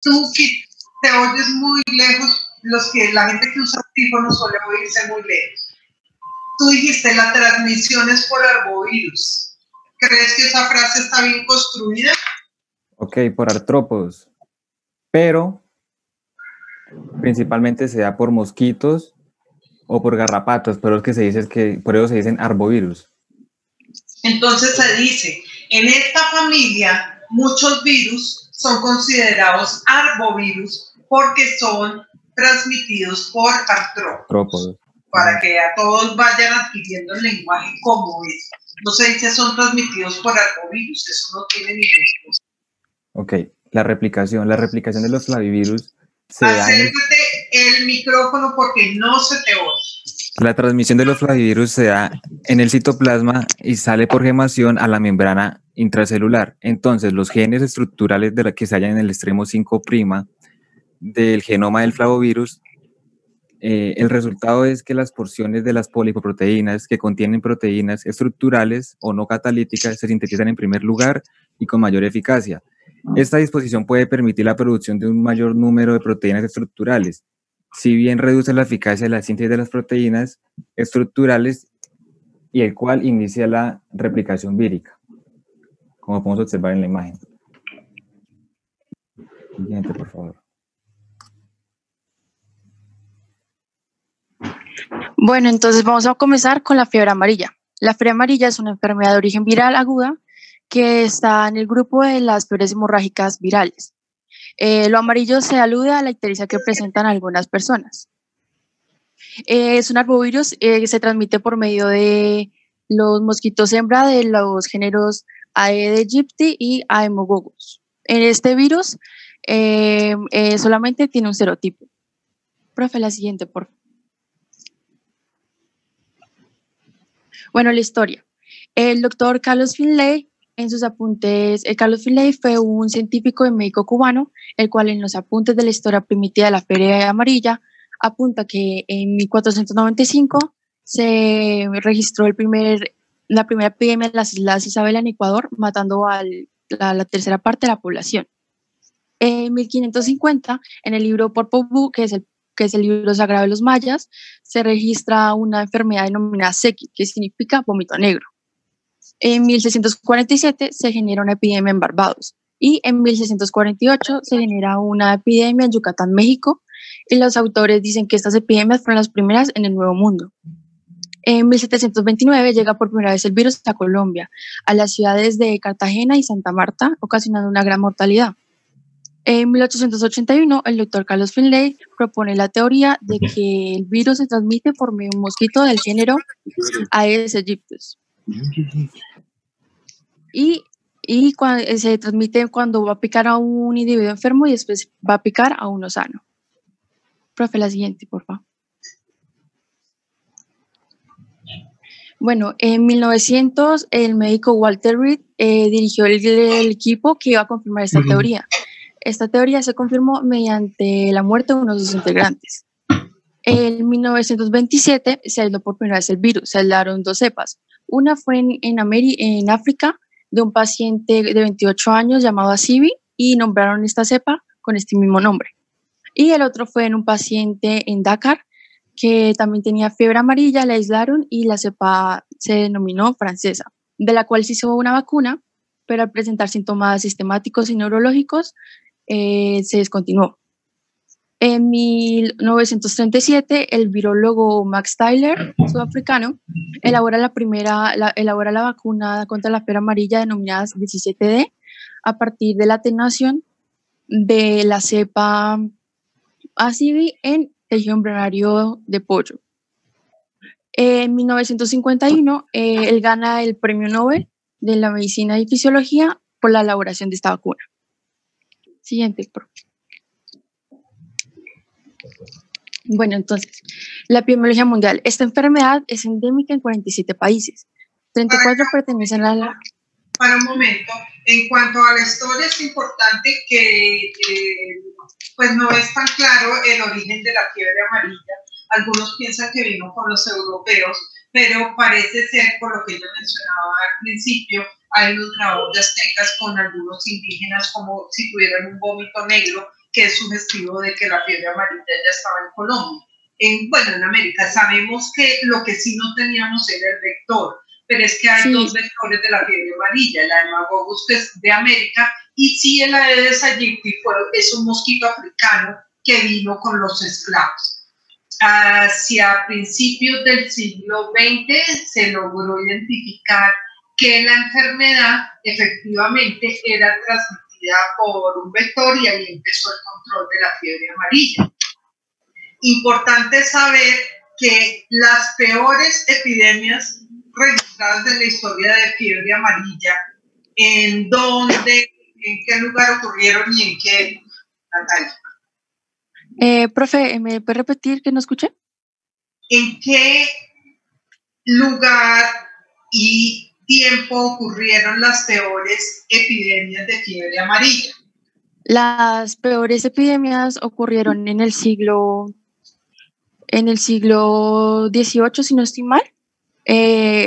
Tú que te oyes muy lejos, la gente que usa audífonos suele oírse muy lejos. Tú dijiste, la transmisión es por arbovirus. ¿Crees que esa frase está bien construida? Ok, por artrópodos, pero principalmente se da por mosquitos o por garrapatas, pero es que se dice que por eso se dicen arbovirus. Entonces se dice, en esta familia muchos virus son considerados arbovirus porque son transmitidos por artrópodos. Para que a todos vayan adquiriendo el lenguaje como es. No se dice son transmitidos por arbovirus, eso no tiene ningún sentido. Ok, la replicación de los flavivirus se Acércate el micrófono porque no se te oye. La transmisión de los flavivirus se da en el citoplasma y sale por gemación a la membrana intracelular. Entonces, los genes estructurales de la que se hallan en el extremo 5' del genoma del flavovirus, el resultado es que las porciones de las polipoproteínas que contienen proteínas estructurales o no catalíticas se sintetizan en primer lugar y con mayor eficacia. Esta disposición puede permitir la producción de un mayor número de proteínas estructurales, si bien reduce la eficacia de la síntesis de las proteínas estructurales y el cual inicia la replicación vírica, como podemos observar en la imagen. Siguiente, por favor. Bueno, entonces vamos a comenzar con la fiebre amarilla. La fiebre amarilla es una enfermedad de origen viral aguda que está en el grupo de las fiebres hemorrágicas virales. Lo amarillo se alude a la ictericia que presentan algunas personas. Es un arbovirus que se transmite por medio de los mosquitos hembra de los géneros Aedes aegypti y Haemococcus. En este virus solamente tiene un serotipo. Profe, la siguiente, por favor. Bueno, la historia. El doctor Carlos Finlay, en sus apuntes, Carlos Finlay fue un científico y médico cubano, el cual en los apuntes de la historia primitiva de la fiebre amarilla apunta que en 1495 se registró la primera epidemia en las Islas Isabela en Ecuador, matando a la tercera parte de la población. En 1550, en el libro Popol Vuh, que es el libro sagrado de los mayas, se registra una enfermedad denominada Seki, que significa vómito negro. En 1647 se genera una epidemia en Barbados y en 1648 se genera una epidemia en Yucatán, México, y los autores dicen que estas epidemias fueron las primeras en el Nuevo Mundo. En 1729 llega por primera vez el virus a Colombia, a las ciudades de Cartagena y Santa Marta, ocasionando una gran mortalidad. En 1881, el doctor Carlos Finlay propone la teoría de que el virus se transmite por medio de un mosquito del género Aedes aegypti. Y se transmite cuando va a picar a un individuo enfermo y después va a picar a uno sano. Profe, la siguiente, por favor. Bueno, en 1900, el médico Walter Reed dirigió el equipo que iba a confirmar esta teoría. Esta teoría se confirmó mediante la muerte de uno de sus integrantes. En 1927 se aisló por primera vez el virus, se aislaron dos cepas. Una fue en África, de un paciente de 28 años llamado Asibi, y nombraron esta cepa con este mismo nombre. Y el otro fue en un paciente en Dakar, que también tenía fiebre amarilla, la aislaron y la cepa se denominó francesa, de la cual se hizo una vacuna, pero al presentar síntomas sistemáticos y neurológicos, se descontinuó. En 1937, el virólogo Max Tyler, sudafricano, elabora la vacuna contra la fiebre amarilla denominada 17D a partir de la atenuación de la cepa Asibi en tejido embrionario de pollo. En 1951, él gana el Premio Nobel de la Medicina y Fisiología por la elaboración de esta vacuna. Siguiente, por favor. Bueno, entonces, la epidemiología mundial. Esta enfermedad es endémica en 47 países. 34 pertenecen a la... Para un momento, en cuanto a la historia, es importante que pues no es tan claro el origen de la fiebre amarilla. Algunos piensan que vino con los europeos, pero parece ser, por lo que yo mencionaba al principio, hay unos grabados de aztecas con algunos indígenas como si tuvieran un vómito negro que es sugestivo de que la fiebre amarilla ya estaba en Colombia. Bueno, en América sabemos que lo que sí no teníamos era el vector, pero es que hay dos vectores de la fiebre amarilla, el Haemophilus, que es de América, y sí el Aedes aegypti es un mosquito africano que vino con los esclavos. Hacia principios del siglo XX se logró identificar que la enfermedad efectivamente era transmitida por un vector y ahí empezó el control de la fiebre amarilla. Importante saber que las peores epidemias registradas en la historia de fiebre amarilla, ¿en dónde, en qué lugar ocurrieron y en qué, Natalia? Profe, ¿me puede repetir que no escuché? ¿En qué lugar y tiempo ocurrieron las peores epidemias de fiebre amarilla? Las peores epidemias ocurrieron en el siglo XVIII, si no estoy mal.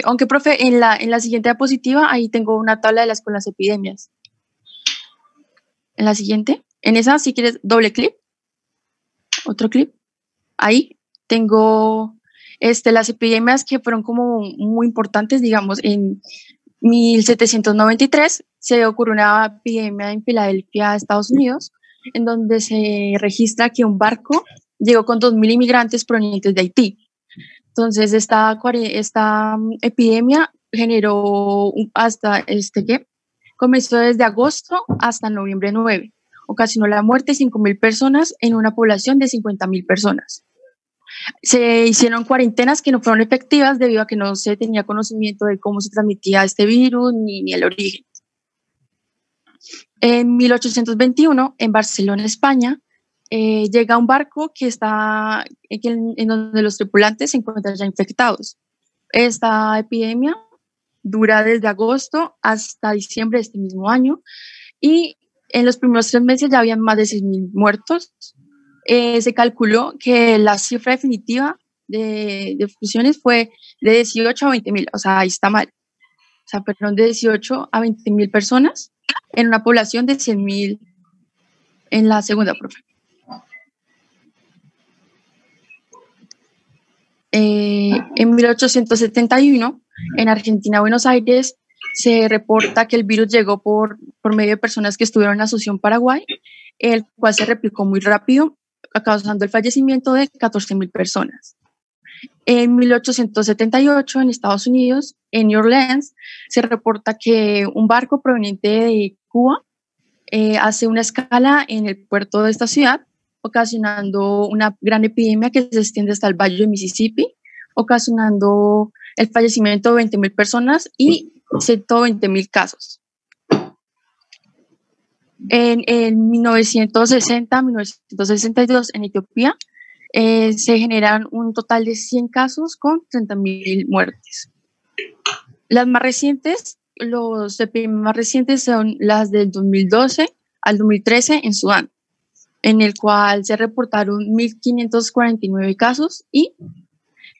Aunque, profe, en la siguiente diapositiva, ahí tengo una tabla con las epidemias. En la siguiente, en esa, si quieres, doble clic. Otro clic. Ahí tengo las epidemias que fueron como muy importantes, digamos, en 1793 se ocurrió una epidemia en Filadelfia, Estados Unidos, en donde se registra que un barco llegó con 2.000 inmigrantes provenientes de Haití. Entonces, esta epidemia generó hasta comenzó desde agosto hasta noviembre 9. Ocasionó la muerte de 5.000 personas en una población de 50.000 personas. Se hicieron cuarentenas que no fueron efectivas debido a que no se tenía conocimiento de cómo se transmitía este virus ni el origen. En 1821, en Barcelona, España, llega un barco en donde los tripulantes se encuentran ya infectados. Esta epidemia dura desde agosto hasta diciembre de este mismo año y en los primeros 3 meses ya habían más de 6.000 muertos. Se calculó que la cifra definitiva de fusiones fue de 18 a 20.000, o sea, ahí está mal. O sea, perdón, de 18 a 20.000 personas en una población de 100.000 en la segunda, profe. En 1871, en Argentina, Buenos Aires, se reporta que el virus llegó por medio de personas que estuvieron en Asunción, Paraguay, el cual se replicó muy rápido, causando el fallecimiento de 14.000 personas. En 1878, en Estados Unidos, en New Orleans, se reporta que un barco proveniente de Cuba hace una escala en el puerto de esta ciudad, ocasionando una gran epidemia que se extiende hasta el Valle de Mississippi, ocasionando el fallecimiento de 20.000 personas y 120.000 casos. En 1960-1962, en Etiopía, se generan un total de 100 casos con 30.000 muertes. Las más recientes, los epidemias más recientes son las del 2012 al 2013 en Sudán, en el cual se reportaron 1.549 casos y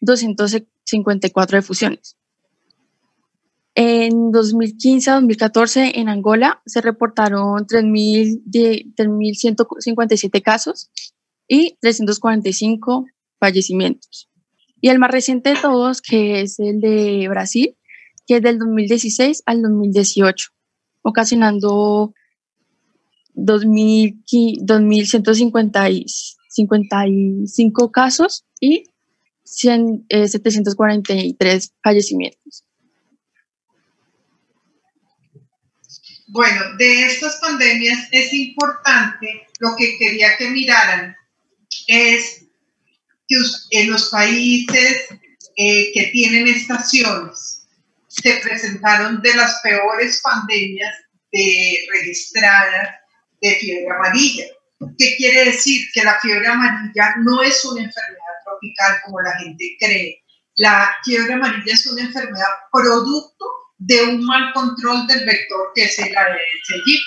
254 defunciones. En 2015 a 2014 en Angola se reportaron 3.157 casos y 345 fallecimientos. Y el más reciente de todos, que es el de Brasil, que es del 2016 al 2018, ocasionando 2.155 casos y 743 fallecimientos. Bueno, de estas pandemias es importante, lo que quería que miraran es que en los países que tienen estaciones se presentaron de las peores pandemias registradas de fiebre amarilla. ¿Qué quiere decir? Que la fiebre amarilla no es una enfermedad tropical como la gente cree. La fiebre amarilla es una enfermedad producto de un mal control del vector que es el Aedes aegypti.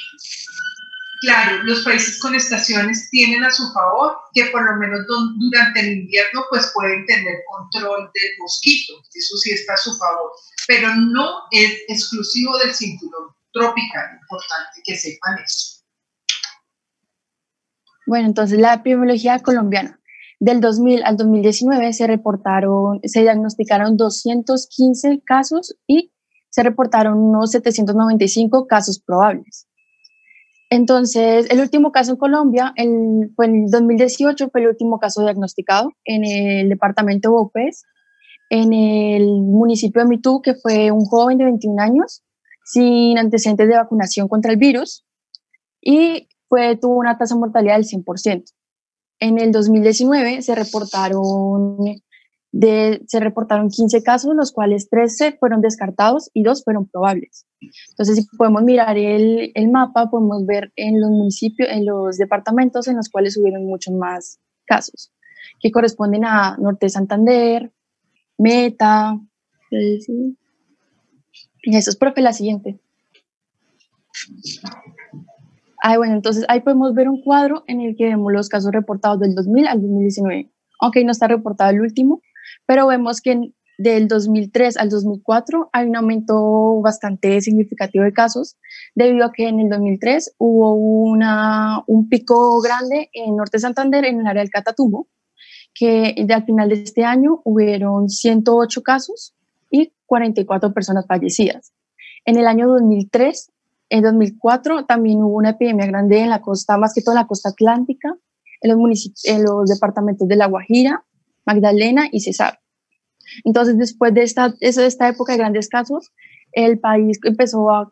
Claro, los países con estaciones tienen a su favor que por lo menos durante el invierno pues pueden tener control del mosquito, eso sí está a su favor, pero no es exclusivo del cinturón tropical, importante que sepan eso. Bueno, entonces la epidemiología colombiana. Del 2000 al 2019 se diagnosticaron 215 casos y se reportaron unos 795 casos probables. Entonces, el último caso en Colombia fue en el 2018, fue el último caso diagnosticado en el departamento de Bopes, en el municipio de Mitú, que fue un joven de 21 años sin antecedentes de vacunación contra el virus y tuvo una tasa de mortalidad del 100%. En el 2019 se reportaron 15 casos, los cuales 13 fueron descartados y 2 fueron probables. Entonces, si podemos mirar el mapa, podemos ver en los municipios, en los departamentos en los cuales hubieron muchos más casos, que corresponden a Norte de Santander, Meta. Y eso es, profe, la siguiente. Bueno, entonces ahí podemos ver un cuadro en el que vemos los casos reportados del 2000 al 2019, aunque no está reportado el último, pero vemos que del 2003 al 2004 hay un aumento bastante significativo de casos, debido a que en el 2003 hubo un pico grande en Norte de Santander, en el área del Catatumbo, que al final de este año hubieron 108 casos y 44 personas fallecidas. En el año 2003, en 2004 también hubo una epidemia grande en la costa, más que todo en la costa atlántica, en los departamentos de La Guajira, Magdalena y Cesar. Entonces, después de esta época de grandes casos, el país empezó a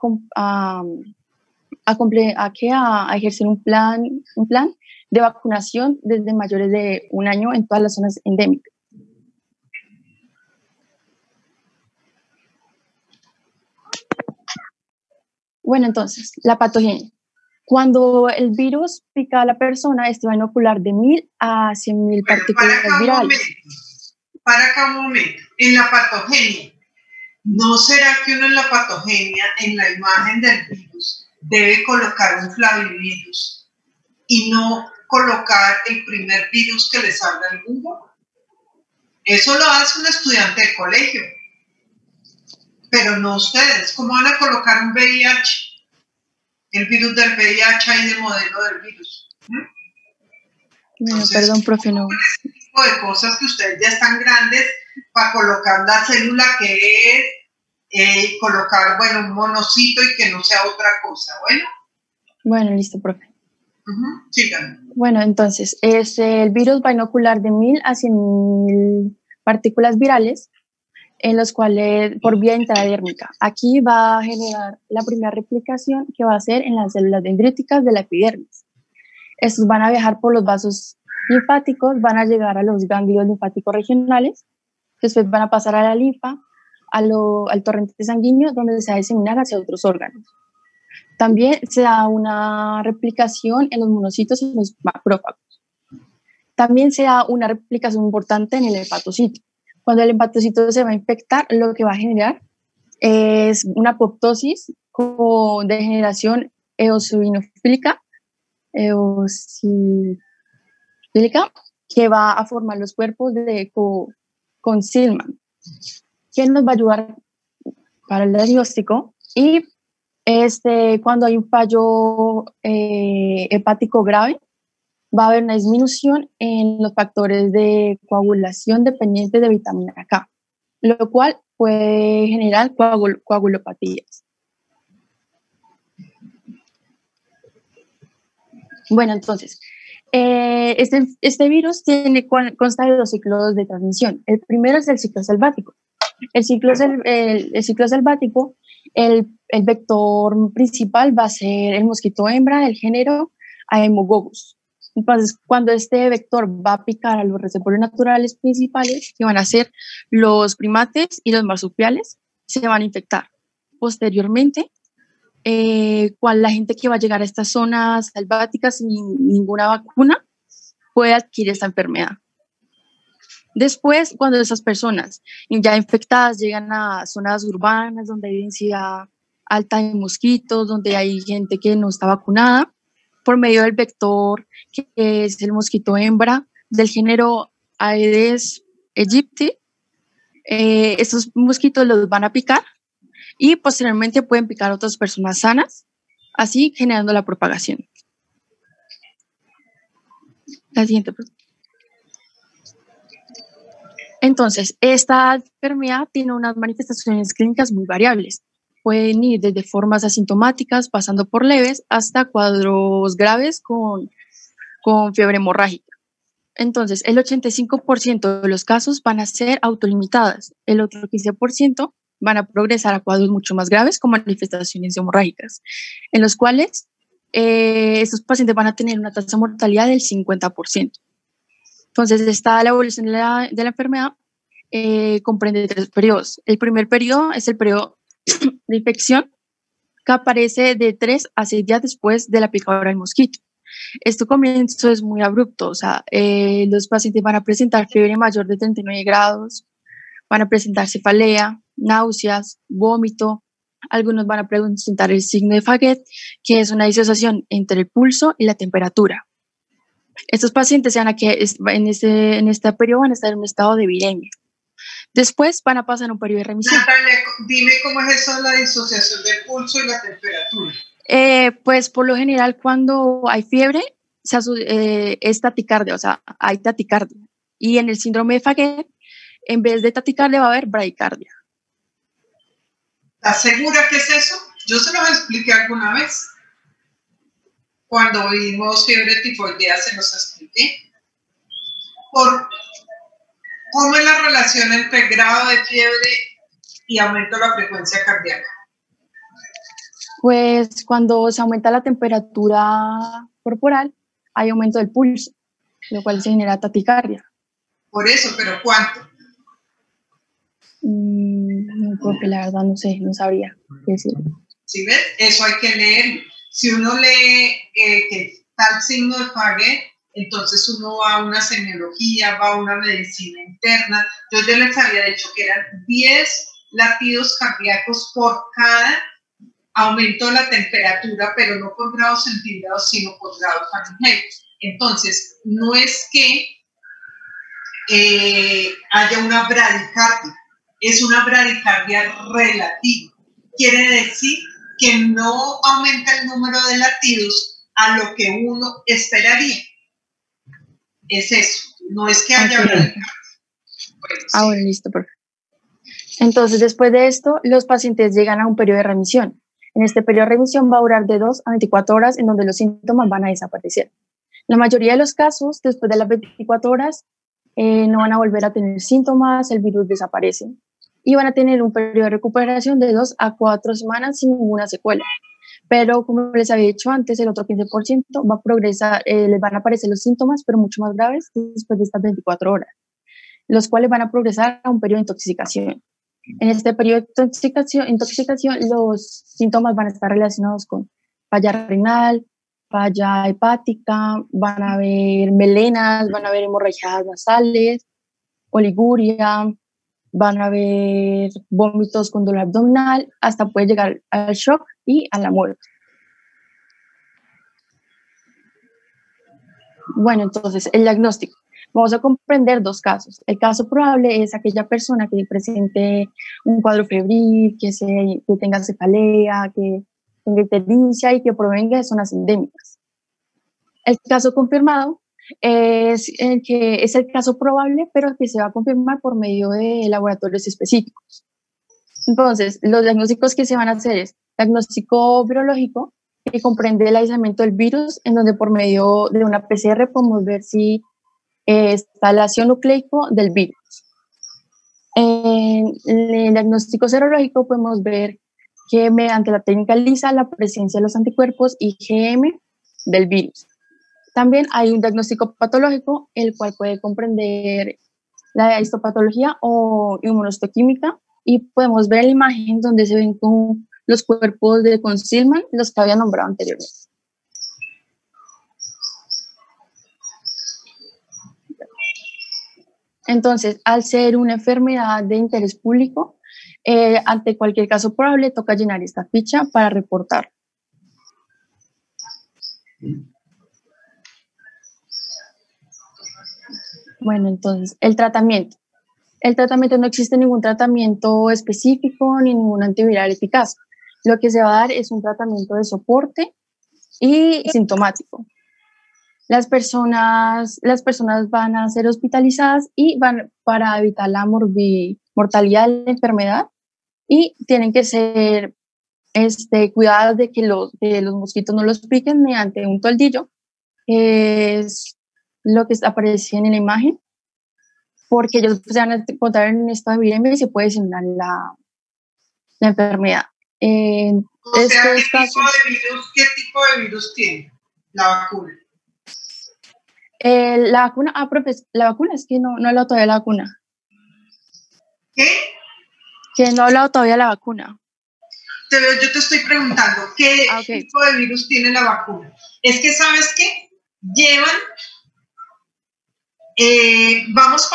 ejercer un plan de vacunación desde mayores de un año en todas las zonas endémicas. Bueno, entonces, la patogenia. Cuando el virus pica a la persona, este va a inocular de 1000 a 100.000 partículas virales. Para acá un momento. En la patogenia, ¿no será que uno en la patogenia, en la imagen del virus, debe colocar un flavivirus y no colocar el primer virus que le salga al Google? Eso lo hace un estudiante de colegio, pero no ustedes. ¿Cómo van a colocar un VIH? El virus del VIH ahí de modelo del virus. Bueno, perdón, profe, no. Ese tipo de cosas que ustedes ya están grandes para colocar la célula que es, colocar, bueno, un monocito y que no sea otra cosa, ¿bueno? Bueno, listo, profe. Síganme. Bueno, entonces, el virus va a inocular de 1000 a 100.000 partículas virales, en los cuales por vía intradérmica. Aquí va a generar la primera replicación que va a ser en las células dendríticas de la epidermis. Estos van a viajar por los vasos linfáticos, van a llegar a los ganglios linfáticos regionales, después van a pasar a la linfa, al torrente sanguíneo, donde se va a diseminar hacia otros órganos. También se da una replicación en los monocitos y los macrófagos. También se da una replicación importante en el hepatocito. Cuando el hepatocito se va a infectar, lo que va a generar es una apoptosis con degeneración eosinofílica, que va a formar los cuerpos de Consilman, que nos va a ayudar para el diagnóstico. Y cuando hay un fallo hepático grave, va a haber una disminución en los factores de coagulación dependientes de vitamina K, lo cual puede generar coagulopatías. Bueno, entonces, este virus consta de 2 ciclos de transmisión. El primero es el ciclo selvático. El ciclo selvático, el vector principal va a ser el mosquito hembra del género Haemococcus. Entonces, cuando este vector va a picar a los receptores naturales principales, que van a ser los primates y los marsupiales, se van a infectar. Posteriormente, la gente que va a llegar a estas zonas selváticas sin ninguna vacuna puede adquirir esta enfermedad. Después, cuando esas personas ya infectadas llegan a zonas urbanas donde hay densidad alta de mosquitos, donde hay gente que no está vacunada, por medio del vector, que es el mosquito hembra del género Aedes aegypti, estos mosquitos los van a picar y posteriormente pueden picar a otras personas sanas, así generando la propagación. La siguiente pregunta. Entonces, esta enfermedad tiene unas manifestaciones clínicas muy variables. Pueden ir desde formas asintomáticas, pasando por leves, hasta cuadros graves con fiebre hemorrágica. Entonces, el 85% de los casos van a ser autolimitadas, el otro 15% van a progresar a cuadros mucho más graves con manifestaciones hemorrágicas, en los cuales estos pacientes van a tener una tasa de mortalidad del 50%. Entonces, la evolución de la enfermedad comprende 3 periodos. El primer periodo es el periodo de infección, que aparece de 3 a 6 días después de la picadura del mosquito. Este comienzo es muy abrupto, o sea, los pacientes van a presentar fiebre mayor de 39 grados, van a presentar cefalea, náuseas, vómito, algunos van a presentar el signo de Faguet, que es una disociación entre el pulso y la temperatura. Estos pacientes en este periodo van a estar en un estado de viremia. Después van a pasar un periodo de remisión. Natalia, dime cómo es eso, la disociación del pulso y la temperatura. Pues por lo general cuando hay fiebre es taticardia, o sea, hay taticardia. Y en el síndrome de Faguet, en vez de taticardia va a haber bradicardia. ¿Estás segura que es eso? Yo se los expliqué alguna vez. Cuando vimos fiebre tifoidea se los expliqué. ¿Cómo es la relación entre grado de fiebre y aumento de la frecuencia cardíaca? Pues cuando se aumenta la temperatura corporal, hay aumento del pulso, lo cual se genera taquicardia. Por eso, ¿pero cuánto? No, porque la verdad no sé, no sabría qué decir. ¿Sí ves? Eso hay que leer. Si uno lee que tal signo de Faguet, entonces uno va a una semiología, va a una medicina interna. Yo ya les había dicho que eran 10 latidos cardíacos por cada aumento de la temperatura, pero no por grados centígrados, sino por grados Fahrenheit. Entonces, no es que haya una bradicardia, es una bradicardia relativa. Quiere decir que no aumenta el número de latidos a lo que uno esperaría. Es eso, no es que haya bradicardia. Bueno, bueno, listo, perfecto. Entonces, después de esto, los pacientes llegan a un periodo de remisión. En este periodo de remisión va a durar de 2 a 24 horas, en donde los síntomas van a desaparecer. La mayoría de los casos, después de las 24 horas, no van a volver a tener síntomas, el virus desaparece. Y van a tener un periodo de recuperación de 2 a 4 semanas sin ninguna secuela. Pero, como les había dicho antes, el otro 15% va a progresar, les van a aparecer los síntomas, pero mucho más graves después de estas 24 horas, los cuales van a progresar a un periodo de intoxicación. En este periodo de intoxicación, los síntomas van a estar relacionados con falla renal, falla hepática, van a haber melenas, van a haber hemorragias nasales, oliguria, van a haber vómitos con dolor abdominal, hasta puede llegar al shock y a la muerte. Bueno, entonces, el diagnóstico. Vamos a comprender 2 casos. El caso probable es aquella persona que presente un cuadro febril, que tenga cefalea, que tenga ictericia y que provenga de zonas endémicas. El caso confirmado es el caso probable, pero que se va a confirmar por medio de laboratorios específicos. Entonces, los diagnósticos que se van a hacer es diagnóstico virológico, que comprende el aislamiento del virus, en donde por medio de una PCR podemos ver si está el ácido nucleico del virus. En el diagnóstico serológico podemos ver que mediante la técnica LISA la presencia de los anticuerpos IgM del virus. También hay un diagnóstico patológico, el cual puede comprender la histopatología o inmunohistoquímica, y podemos ver en la imagen donde se ven con los cuerpos de Concealment, los que había nombrado anteriormente. Entonces, al ser una enfermedad de interés público, ante cualquier caso probable toca llenar esta ficha para reportar. Bueno, entonces, el tratamiento. El tratamiento, no existe ningún tratamiento específico ni ningún antiviral eficaz. Lo que se va a dar es un tratamiento de soporte y sintomático. Las personas van a ser hospitalizadas y van para evitar la mortalidad de la enfermedad y tienen que ser cuidadas de que los mosquitos no los piquen mediante un toldillo, que es lo que aparece en la imagen, porque ellos se van a encontrar en esta epidemia y se puede diseminar la enfermedad. O sea, ¿qué tipo de virus tiene la vacuna? La vacuna, profe, la vacuna es que no he hablado todavía de la vacuna. ¿Qué? Que no he hablado todavía de la vacuna. Yo te estoy preguntando, ¿qué tipo de virus tiene la vacuna? Es que, ¿sabes qué? Vamos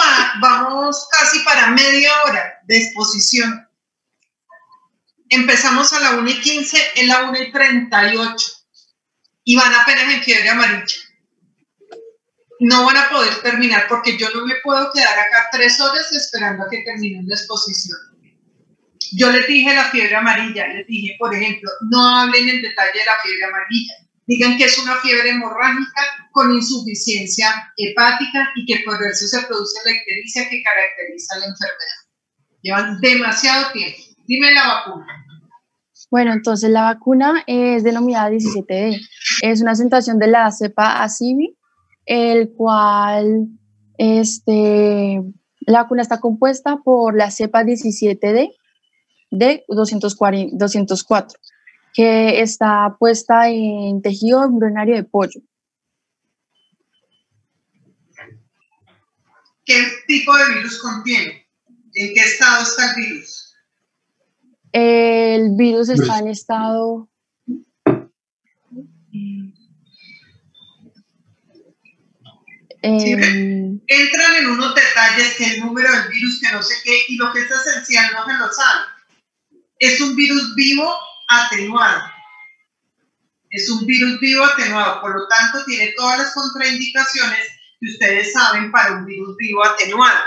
casi para media hora de exposición. Empezamos a la 1:15, es la 1:38 y van apenas en fiebre amarilla. No van a poder terminar porque yo no me puedo quedar acá 3 horas esperando a que termine la exposición. Yo les dije la fiebre amarilla, les dije, por ejemplo, no hablen en detalle de la fiebre amarilla. Digan que es una fiebre hemorrágica con insuficiencia hepática y que por eso se produce la ictericia que caracteriza la enfermedad. Llevan demasiado tiempo. Dime la vacuna. Bueno, entonces la vacuna es denominada 17D. Es una asentación de la cepa Acivi, el cual la vacuna está compuesta por la cepa 17D de 204, que está puesta en tejido embrionario de pollo. ¿Qué tipo de virus contiene? ¿En qué estado está el virus? El virus está en estado... ¿Sí entran en unos detalles que el número del virus, que no sé qué, y lo que es esencial no se lo saben. Es un virus vivo atenuado. Es un virus vivo atenuado, por lo tanto tiene todas las contraindicaciones que ustedes saben para un virus vivo atenuado.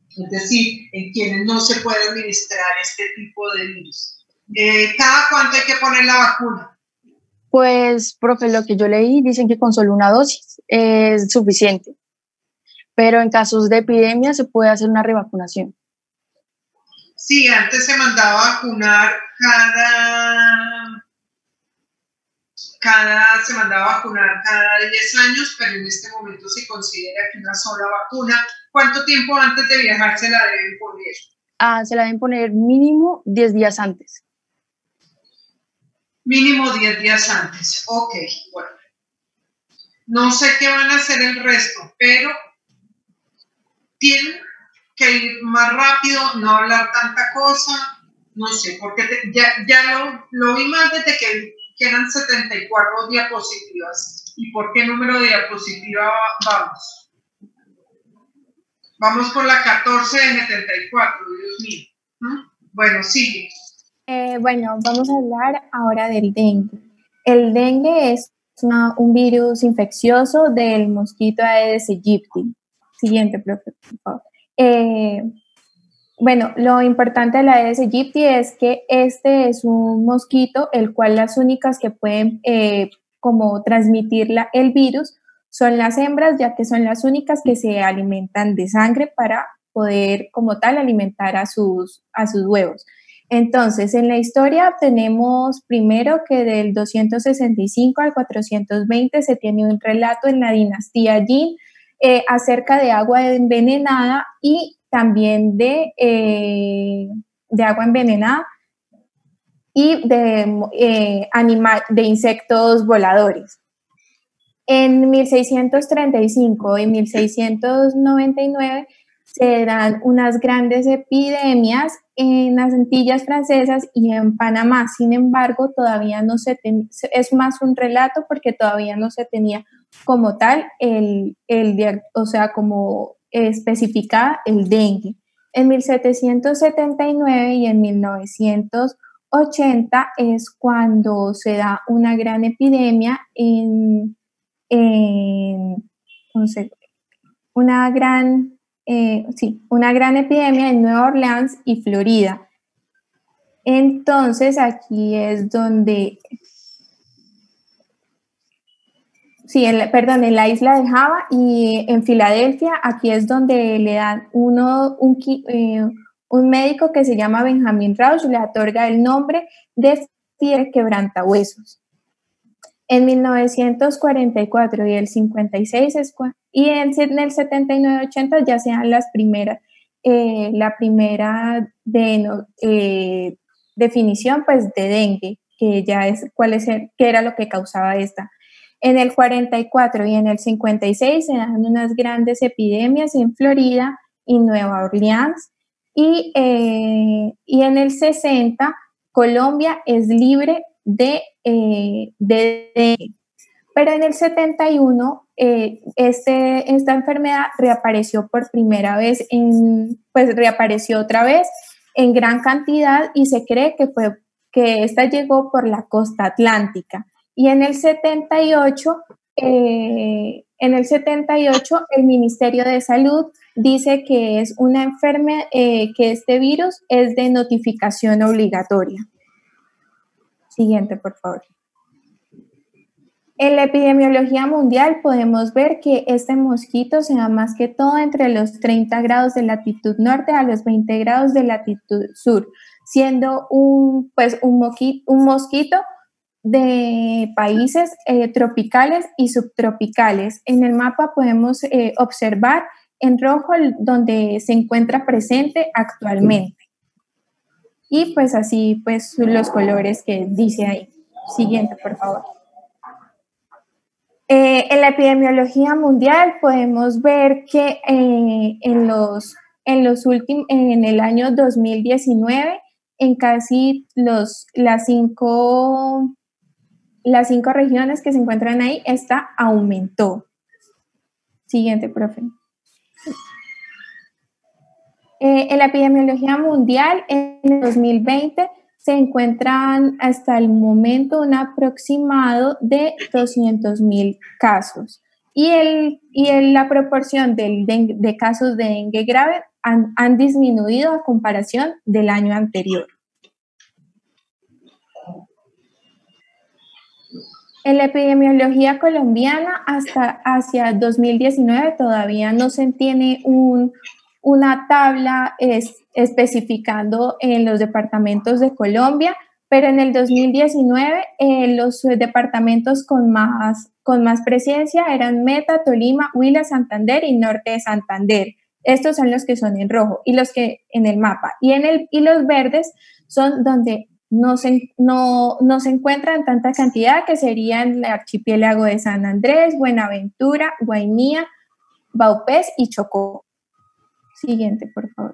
Es decir, en quienes no se puede administrar este tipo de virus. ¿Cada cuánto hay que poner la vacuna? Pues, profe, lo que yo leí, dicen que con solo una dosis es suficiente. Pero en casos de epidemia se puede hacer una revacunación. Sí, antes se mandaba a vacunar cada 10 años, pero en este momento se considera que una sola vacuna. ¿Cuánto tiempo antes de viajar se la deben poner? Se la deben poner mínimo 10 días antes. Mínimo 10 días antes. Ok, bueno. No sé qué van a hacer el resto, pero tienen que ir más rápido, no hablar tanta cosa, no sé, porque ya lo vi más desde que eran 74 diapositivas. ¿Y por qué número de diapositiva vamos? Vamos por la 14 de 74, Dios mío. Bueno, sigue. Bueno, vamos a hablar ahora del dengue. El dengue es un virus infeccioso del mosquito Aedes aegypti. Siguiente, profe, por favor. Bueno, lo importante de la Aedes aegypti es que este es un mosquito el cual las únicas que pueden como transmitir el virus son las hembras, ya que son las únicas que se alimentan de sangre para poder como tal alimentar a sus huevos. Entonces, en la historia tenemos primero que del 265 al 420 se tiene un relato en la dinastía Jin acerca de agua envenenada y también de agua envenenada y de insectos voladores. En 1635 y 1699 se dan unas grandes epidemias en las Antillas Francesas y en Panamá. Sin embargo, todavía no es más un relato porque todavía no se tenía como tal como especificada el dengue. En 1779 y en 1980 es cuando se da una gran epidemia una gran epidemia en Nueva Orleans y Florida. Entonces aquí es donde sí, perdón, en la isla de Java y en Filadelfia. Aquí es donde le dan un médico que se llama Benjamin Rausch, le otorga el nombre de fiebre quebrantahuesos. En 1944 y el 56 y en el 79-80 ya sean las primeras, la primera definición pues de dengue, que ya es qué era lo que causaba esta. En el 44 y en el 56 se dan unas grandes epidemias en Florida y Nueva Orleans, y en el 60 Colombia es libre de dengue. Pero en el 71 esta enfermedad reapareció por primera vez, reapareció otra vez en gran cantidad, y se cree que esta llegó por la costa atlántica. Y en el 78, el Ministerio de Salud dice que es una enfermedad, que este virus es de notificación obligatoria. Siguiente, por favor. En la epidemiología mundial podemos ver que este mosquito se da más que todo entre los 30 grados de latitud norte a los 20 grados de latitud sur, siendo un mosquito de países tropicales y subtropicales. En el mapa podemos observar en rojo donde se encuentra presente actualmente. Y pues así pues los colores que dice ahí. Siguiente, por favor. En la epidemiología mundial podemos ver que en el año 2019, en casi las cinco regiones que se encuentran ahí, esta aumentó. Siguiente, profe. En la epidemiología mundial, en el 2020, se encuentran hasta el momento un aproximado de 200.000 casos. Y la proporción de casos de dengue grave han disminuido a comparación del año anterior. En la epidemiología colombiana, hacia 2019 todavía no se tiene una tabla especificando en los departamentos de Colombia, pero en el 2019 los departamentos con más presencia eran Meta, Tolima, Huila, Santander y Norte de Santander. Estos son los que son en rojo y los que en el mapa. Y los verdes son donde no se encuentran tanta cantidad, que serían el archipiélago de San Andrés, Buenaventura, Guainía, Vaupés y Chocó. Siguiente, por favor.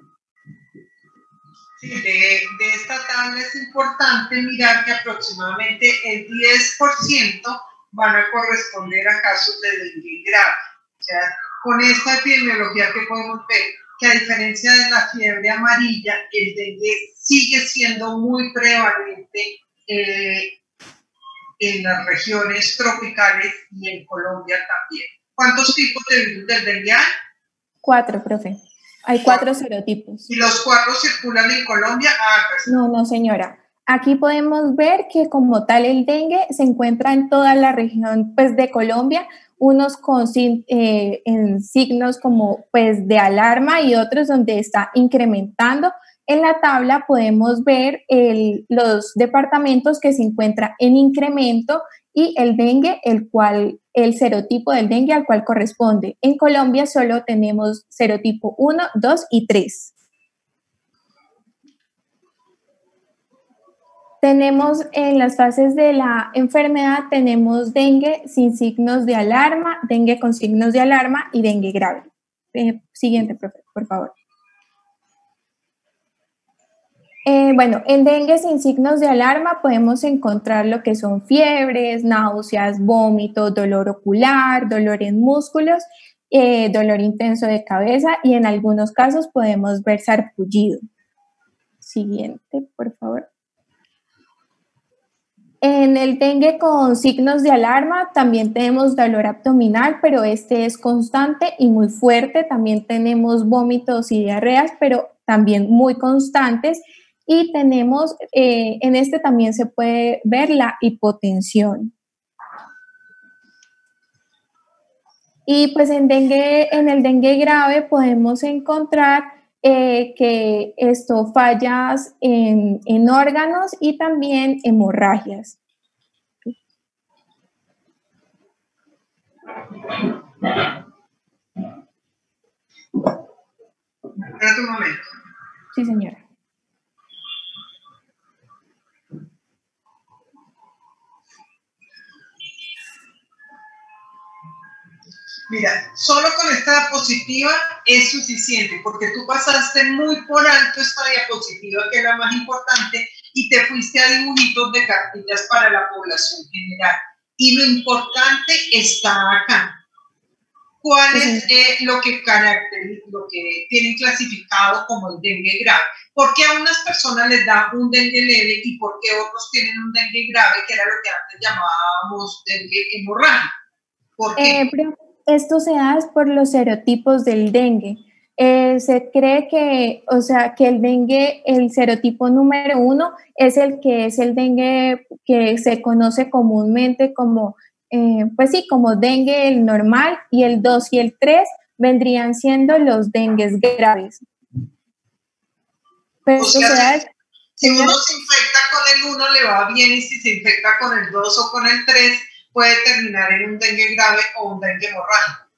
Sí, de esta tabla es importante mirar que aproximadamente el 10% van a corresponder a casos de dengue grave. O sea, con esta epidemiología que podemos ver que, a diferencia de la fiebre amarilla, el dengue sigue siendo muy prevalente en las regiones tropicales y en Colombia también. ¿Cuántos tipos de virus del dengue hay? 4, profe. Hay 4 serotipos. ¿Y los 4 circulan en Colombia? No, señora. Aquí podemos ver que como tal el dengue se encuentra en toda la región pues, de Colombia, unos en signos como pues, de alarma y otros donde está incrementando. En la tabla podemos ver los departamentos que se encuentran en incremento y el dengue, el serotipo del dengue al cual corresponde. En Colombia solo tenemos serotipo 1, 2 y 3. Tenemos en las fases de la enfermedad, tenemos dengue sin signos de alarma, dengue con signos de alarma y dengue grave. Siguiente, por favor. Bueno, en dengue sin signos de alarma podemos encontrar lo que son fiebres, náuseas, vómitos, dolor ocular, dolor en músculos, dolor intenso de cabeza y en algunos casos podemos ver sarpullido. Siguiente, por favor. En el dengue con signos de alarma también tenemos dolor abdominal, pero este es constante y muy fuerte. También tenemos vómitos y diarreas, pero también muy constantes. Y tenemos, en este también se puede ver la hipotensión. Y pues en el dengue grave podemos encontrar que esto fallas en órganos y también hemorragias. Espérate un momento. Sí, señora. Mira, solo con esta diapositiva es suficiente porque tú pasaste muy por alto esta diapositiva que era más importante y te fuiste a dibujitos de cartillas para la población general. Y lo importante está acá. ¿Cuál es lo que tienen clasificado como el dengue grave? ¿Por qué a unas personas les da un dengue leve y por qué otros tienen un dengue grave, que era lo que antes llamábamos dengue hemorrágico? ¿Por qué? Esto se da por los serotipos del dengue. Se cree que, que el dengue, el serotipo número 1 es el dengue que se conoce comúnmente como, como dengue el normal, y el 2 y el 3 vendrían siendo los dengues graves. Pero o sea, si uno se infecta con el 1 le va bien, y si se infecta con el 2 o con el 3 puede terminar en un dengue grave o un dengue hemorrágico.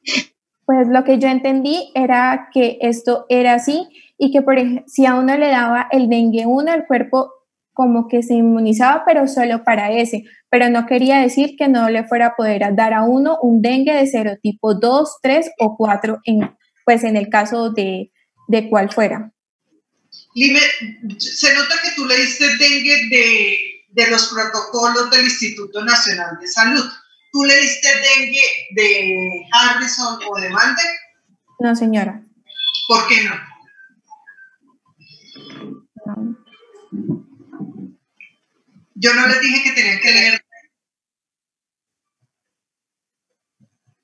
Pues lo que yo entendí era que esto era así y que, por ejemplo, si a uno le daba el dengue 1, el cuerpo como que se inmunizaba, pero solo para ese. Pero no quería decir que no le fuera a poder dar a uno un dengue de serotipo 2, 3 o 4, en el caso de cuál fuera. Lime, se nota que tú leíste dengue de los protocolos del Instituto Nacional de Salud. ¿Tú le diste dengue de Harrison o de Malden? No, señora. ¿Por qué no? No. Yo no les dije que tenían que leer.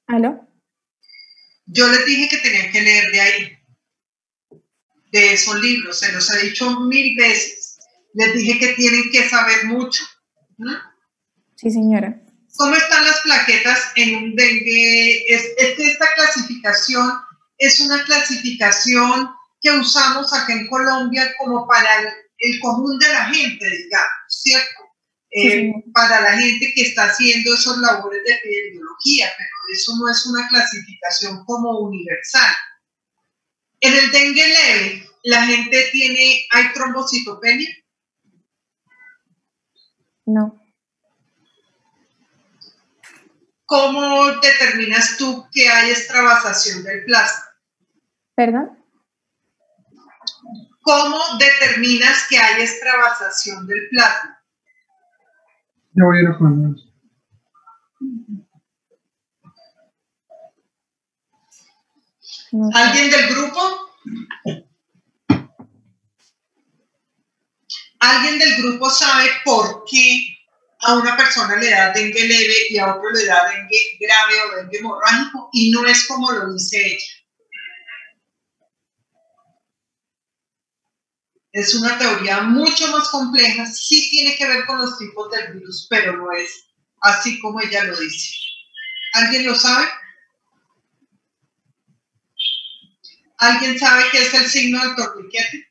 ¿Aló? Yo les dije que tenían que leer de ahí, de esos libros. Se los he dicho 1000 veces. Les dije que tienen que saber mucho. ¿No? Sí, señora. ¿Cómo están las plaquetas en un dengue? Es que esta clasificación es una clasificación que usamos acá en Colombia como para el común de la gente, digamos, ¿cierto? Sí, para la gente que está haciendo esos labores de epidemiología, pero eso no es una clasificación como universal. En el dengue leve, ¿la gente hay trombocitopenia? No. ¿Cómo determinas tú que hay extravasación del plasma? ¿Perdón? ¿Cómo determinas que hay extravasación del plasma? Yo voy a ir a poner. No. ¿Alguien del grupo? ¿Alguien del grupo sabe por qué a una persona le da dengue leve y a otro le da dengue grave o dengue hemorrágico y no es como lo dice ella? Es una teoría mucho más compleja, sí tiene que ver con los tipos del virus, pero no es así como ella lo dice. ¿Alguien lo sabe? ¿Alguien sabe qué es el signo del torniquete?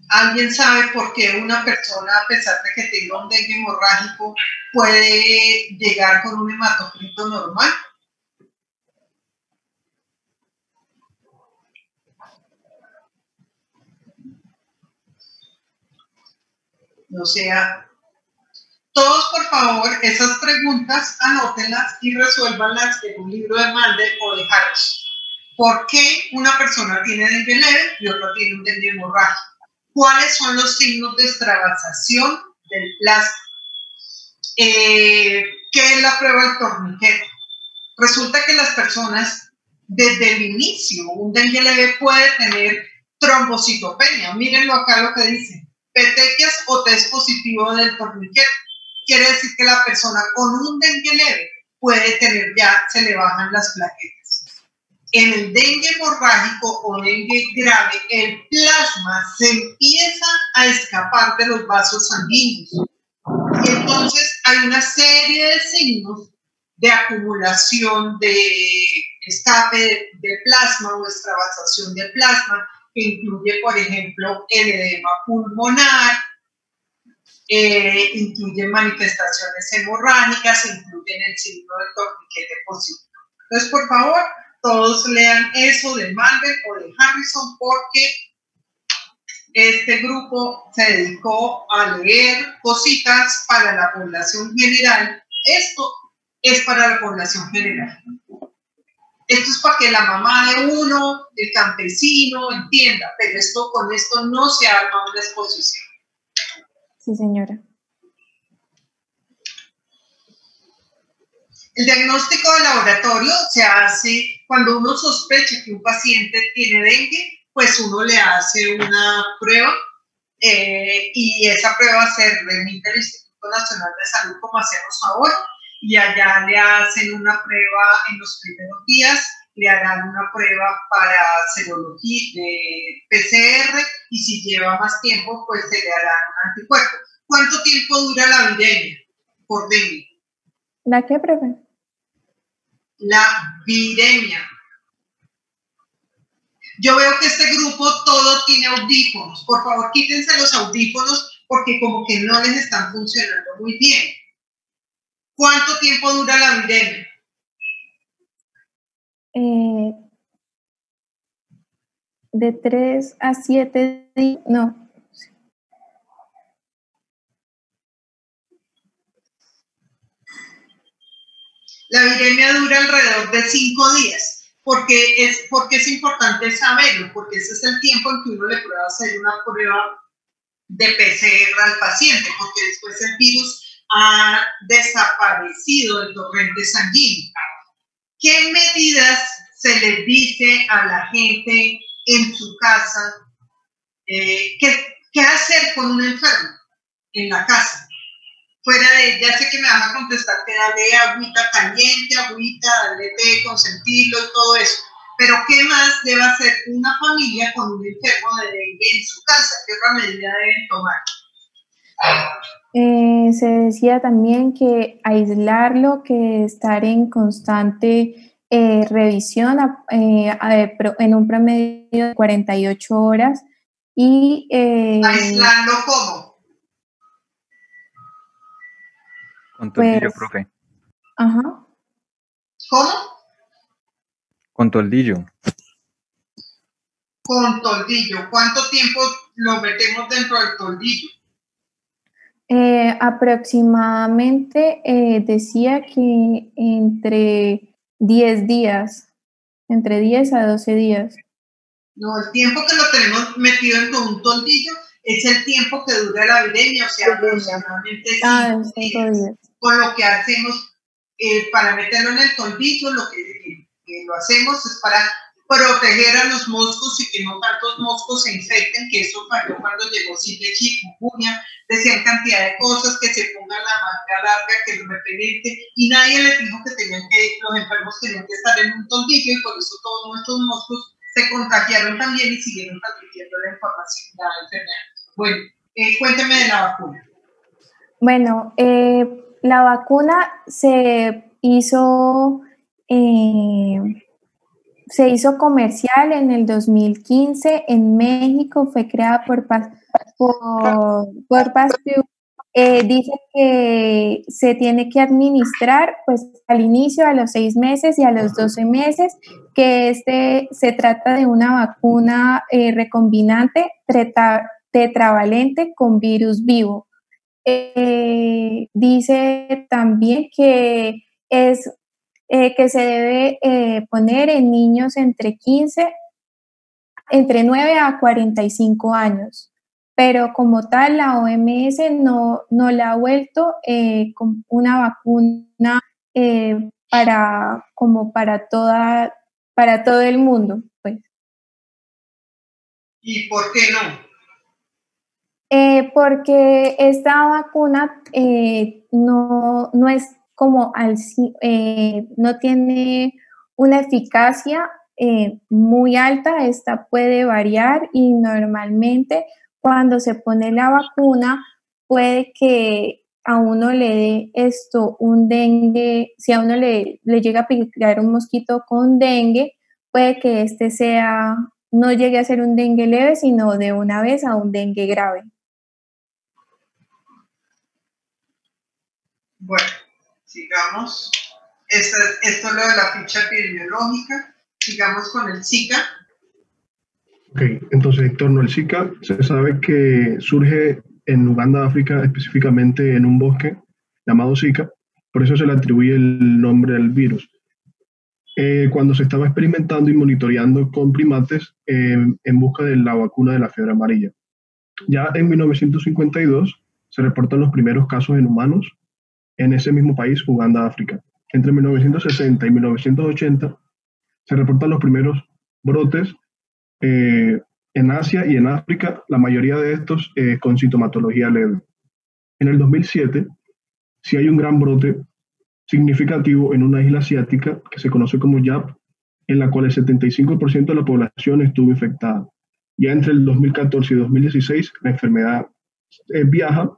¿Alguien sabe por qué una persona, a pesar de que tenga un dengue hemorrágico, puede llegar con un hematocrito normal? O sea, todos por favor, esas preguntas anótenlas y resuélvanlas en un libro de Malden o de Harris. ¿Por qué una persona tiene dengue leve y otra tiene un dengue hemorrágico? ¿Cuáles son los signos de extravasación del plasma? ¿Qué es la prueba del torniquete? Resulta que las personas, desde el inicio, un dengue leve puede tener trombocitopenia. Mírenlo acá lo que dice. Petequias o test positivo del torniquete. Quiere decir que la persona con un dengue leve puede tener se le bajan las plaquetas. En el dengue hemorrágico o dengue grave, el plasma se empieza a escapar de los vasos sanguíneos. Y entonces hay una serie de signos de acumulación de escape de plasma o extravasación de plasma, que incluye, por ejemplo, el edema pulmonar, incluyen manifestaciones hemorrágicas, incluyen el signo del torniquete positivo. Entonces, por favor, todos lean eso de Marvel o de Harrison, porque este grupo se dedicó a leer cositas para la población general. Esto es para la población general. Esto es para que la mamá de uno, el campesino, entienda, pero con esto no se arma una exposición. Sí, señora. El diagnóstico de laboratorio se hace cuando uno sospecha que un paciente tiene dengue, pues uno le hace una prueba y esa prueba se remite al Instituto Nacional de Salud, como hacemos ahora, y allá le hacen una prueba en los primeros días, le harán una prueba para serología de PCR y si lleva más tiempo, pues se le hará un anticuerpo. ¿Cuánto tiempo dura la viremia por dengue? ¿La qué, profe? La viremia. Yo veo que este grupo todo tiene audífonos. Por favor, quítense los audífonos porque como que no les están funcionando muy bien. ¿Cuánto tiempo dura la viremia? De 3 a 7 días, no. La viremia dura alrededor de 5 días. Porque es importante saberlo, porque ese es el tiempo en que uno le puede hacer una prueba de PCR al paciente, porque después el virus ha desaparecido del torrente sanguíneo. ¿Qué medidas se le dice a la gente en su casa? ¿Qué hacer con un enfermo en la casa? Fuera de, ya sé que me vas a contestar que dale agüita caliente, agüita, dale té, consentirlo y todo eso. Pero ¿qué más debe hacer una familia con un enfermo de dengue en su casa? ¿Qué otra medida deben tomar? Se decía también que aislarlo, que estar en constante revisión en un promedio de 48 horas. Y, ¿aislarlo cómo? Con toldillo, pues, profe. Ajá. ¿Cómo? Con toldillo. Con toldillo. ¿Cuánto tiempo lo metemos dentro del toldillo? Aproximadamente decía que entre 10 días, entre 10 a 12 días. No, el tiempo que lo tenemos metido dentro de un toldillo es el tiempo que dura la viremia, o sea, aproximadamente 5 días. Con lo que hacemos para meterlo en el toldillo, lo que lo hacemos es para proteger a los moscos y que no tantos moscos se infecten, que eso falló cuando llegó Silvia chikungunya, decían cantidad de cosas, que se pongan la manga larga, que el repelente, y nadie les dijo que los enfermos tenían que estar en un toldillo, y por eso todos nuestros moscos se contagiaron también y siguieron transmitiendo la información de la enfermedad. Bueno, cuénteme de la vacuna. Bueno, la vacuna se hizo comercial en el 2015 en México, fue creada por Pasteur. Dice que se tiene que administrar pues al inicio, a los 6 meses y a los 12 meses, que se trata de una vacuna recombinante tetravalente con virus vivo. Dice también que se debe poner en niños entre 9 a 45 años, pero como tal la OMS no la ha vuelto como una vacuna para todo el mundo, pues. ¿Y por qué no? Porque esta vacuna no es como no tiene una eficacia muy alta, esta puede variar y normalmente cuando se pone la vacuna puede que a uno le dé un dengue, si a uno le llega a picar un mosquito con dengue, puede que no llegue a ser un dengue leve, sino de una vez a un dengue grave. Bueno, sigamos. Esto es lo de la ficha epidemiológica. Sigamos con el Zika. Ok, entonces en torno al Zika, se sabe que surge en Uganda, África, específicamente en un bosque llamado Zika, por eso se le atribuye el nombre al virus. Cuando se estaba experimentando y monitoreando con primates en busca de la vacuna de la fiebre amarilla. Ya en 1952 se reportan los primeros casos en humanos en ese mismo país, Uganda, África. Entre 1960 y 1980 se reportan los primeros brotes en Asia y en África, la mayoría de estos con sintomatología leve. En el 2007 sí hay un gran brote significativo en una isla asiática que se conoce como Yap, en la cual el 75% de la población estuvo infectada. Ya entre el 2014 y 2016 la enfermedad viaja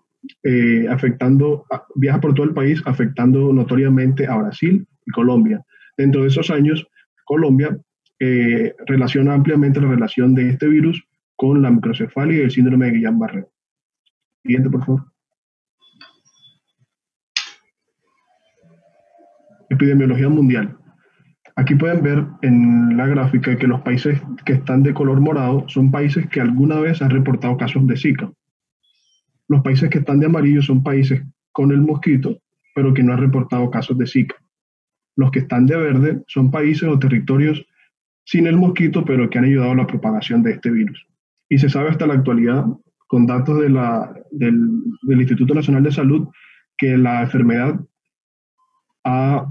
por todo el país, afectando notoriamente a Brasil y Colombia. Dentro de esos años, Colombia relaciona ampliamente la relación de este virus con la microcefalia y el síndrome de Guillain-Barré. Siguiente, por favor. Epidemiología mundial. Aquí pueden ver en la gráfica que los países que están de color morado son países que alguna vez han reportado casos de Zika. Los países que están de amarillo son países con el mosquito, pero que no han reportado casos de Zika. Los que están de verde son países o territorios sin el mosquito, pero que han ayudado a la propagación de este virus. Y se sabe hasta la actualidad, con datos del Instituto Nacional de Salud, que la enfermedad ha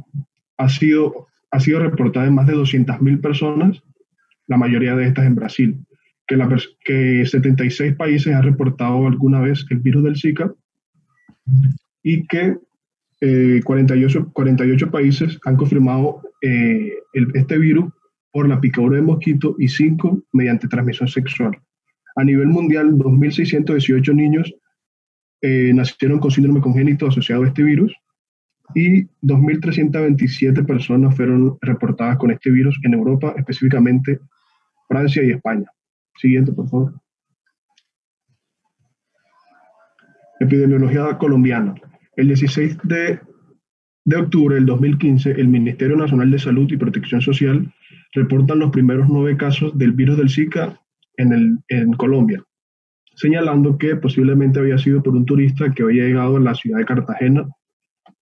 sido reportada en más de 200.000 personas, la mayoría de estas en Brasil, que 76 países han reportado alguna vez el virus del Zika y que 48 países han confirmado este virus por la picadura de mosquito y 5 mediante transmisión sexual. A nivel mundial, 2.618 niños nacieron con síndrome congénito asociado a este virus y 2.327 personas fueron reportadas con este virus en Europa, específicamente Francia y España. Siguiente, por favor. Epidemiología colombiana. El 16 de octubre del 2015, el Ministerio Nacional de Salud y Protección Social reportan los primeros 9 casos del virus del Zika en Colombia, señalando que posiblemente había sido por un turista que había llegado a la ciudad de Cartagena,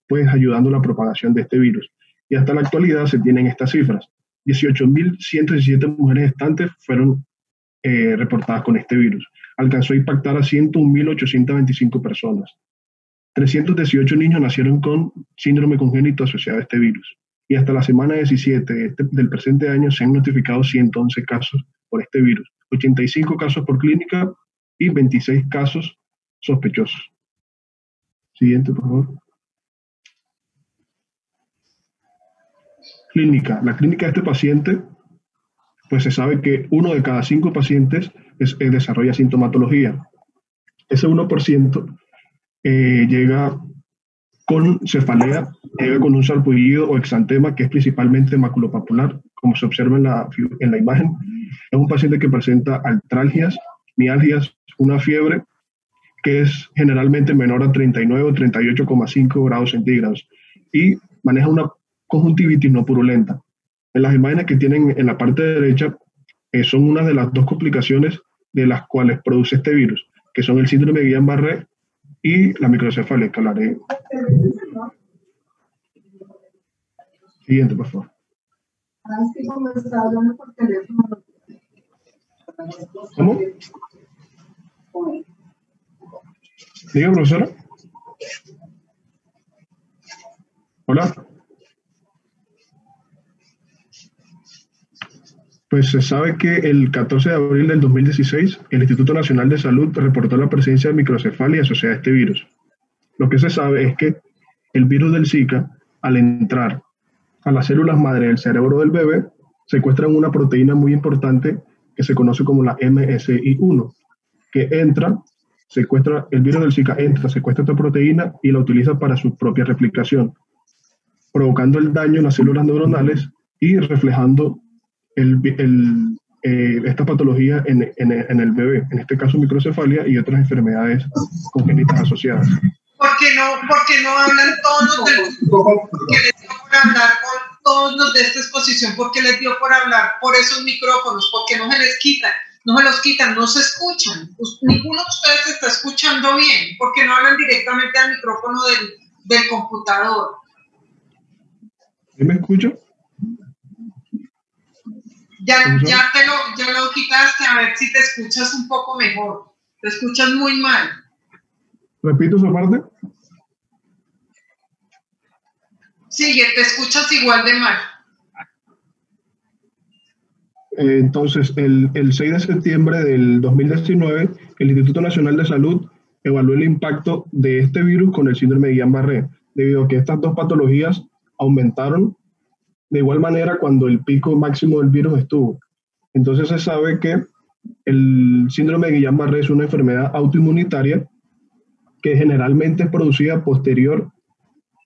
pues ayudando a la propagación de este virus. Y hasta la actualidad se tienen estas cifras. 18.117 mujeres gestantes fueron reportadas con este virus. Alcanzó a impactar a 101.825 personas. 318 niños nacieron con síndrome congénito asociado a este virus. Y hasta la semana 17 del presente año se han notificado 111 casos por este virus, 85 casos por clínica y 26 casos sospechosos. Siguiente, por favor. Clínica. La clínica de este paciente, pues se sabe que 1 de cada 5 pacientes desarrolla sintomatología. Ese 1% llega con cefalea, llega con un sarpullido o exantema, que es principalmente maculopapular, como se observa en la imagen. Es un paciente que presenta artralgias, mialgias, una fiebre que es generalmente menor a 39 o 38,5 grados centígrados y maneja una conjuntivitis no purulenta. En las imágenes que tienen en la parte derecha son una de las 2 complicaciones de las cuales produce este virus, que son el síndrome de Guillain-Barré y la microcefalia, que hablaré. Siguiente, por favor. ¿Cómo? Diga, profesora. Hola. Pues se sabe que el 14 de abril del 2016, el Instituto Nacional de Salud reportó la presencia de microcefalia asociada a este virus. Lo que se sabe es que el virus del Zika, al entrar a las células madre del cerebro del bebé, secuestran una proteína muy importante que se conoce como la MSI1, que entra, secuestra, el virus del Zika entra, secuestra esta proteína y la utiliza para su propia replicación, provocando el daño en las células neuronales y reflejando esta patología en el bebé, en este caso microcefalia y otras enfermedades congénitas asociadas. ¿Por qué no hablan todos los del grupo? ¿Por qué les dio por hablar con todos los de esta exposición? ¿Por qué les dio por hablar por esos micrófonos? ¿Por qué no se les quitan? No se los quitan, no se escuchan. Ninguno de ustedes se está escuchando bien. ¿Por qué no hablan directamente al micrófono del computador? ¿Sí me escucho? Ya lo quitaste, a ver si te escuchas un poco mejor. Te escuchas muy mal. ¿Repito esa parte? Sigue, te escuchas igual de mal. Entonces, el 6 de septiembre del 2019, el Instituto Nacional de Salud evaluó el impacto de este virus con el síndrome de Guillain-Barré, debido a que estas dos patologías aumentaron de igual manera cuando el pico máximo del virus estuvo. Entonces se sabe que el síndrome de Guillain-Barré es una enfermedad autoinmunitaria que generalmente es producida posterior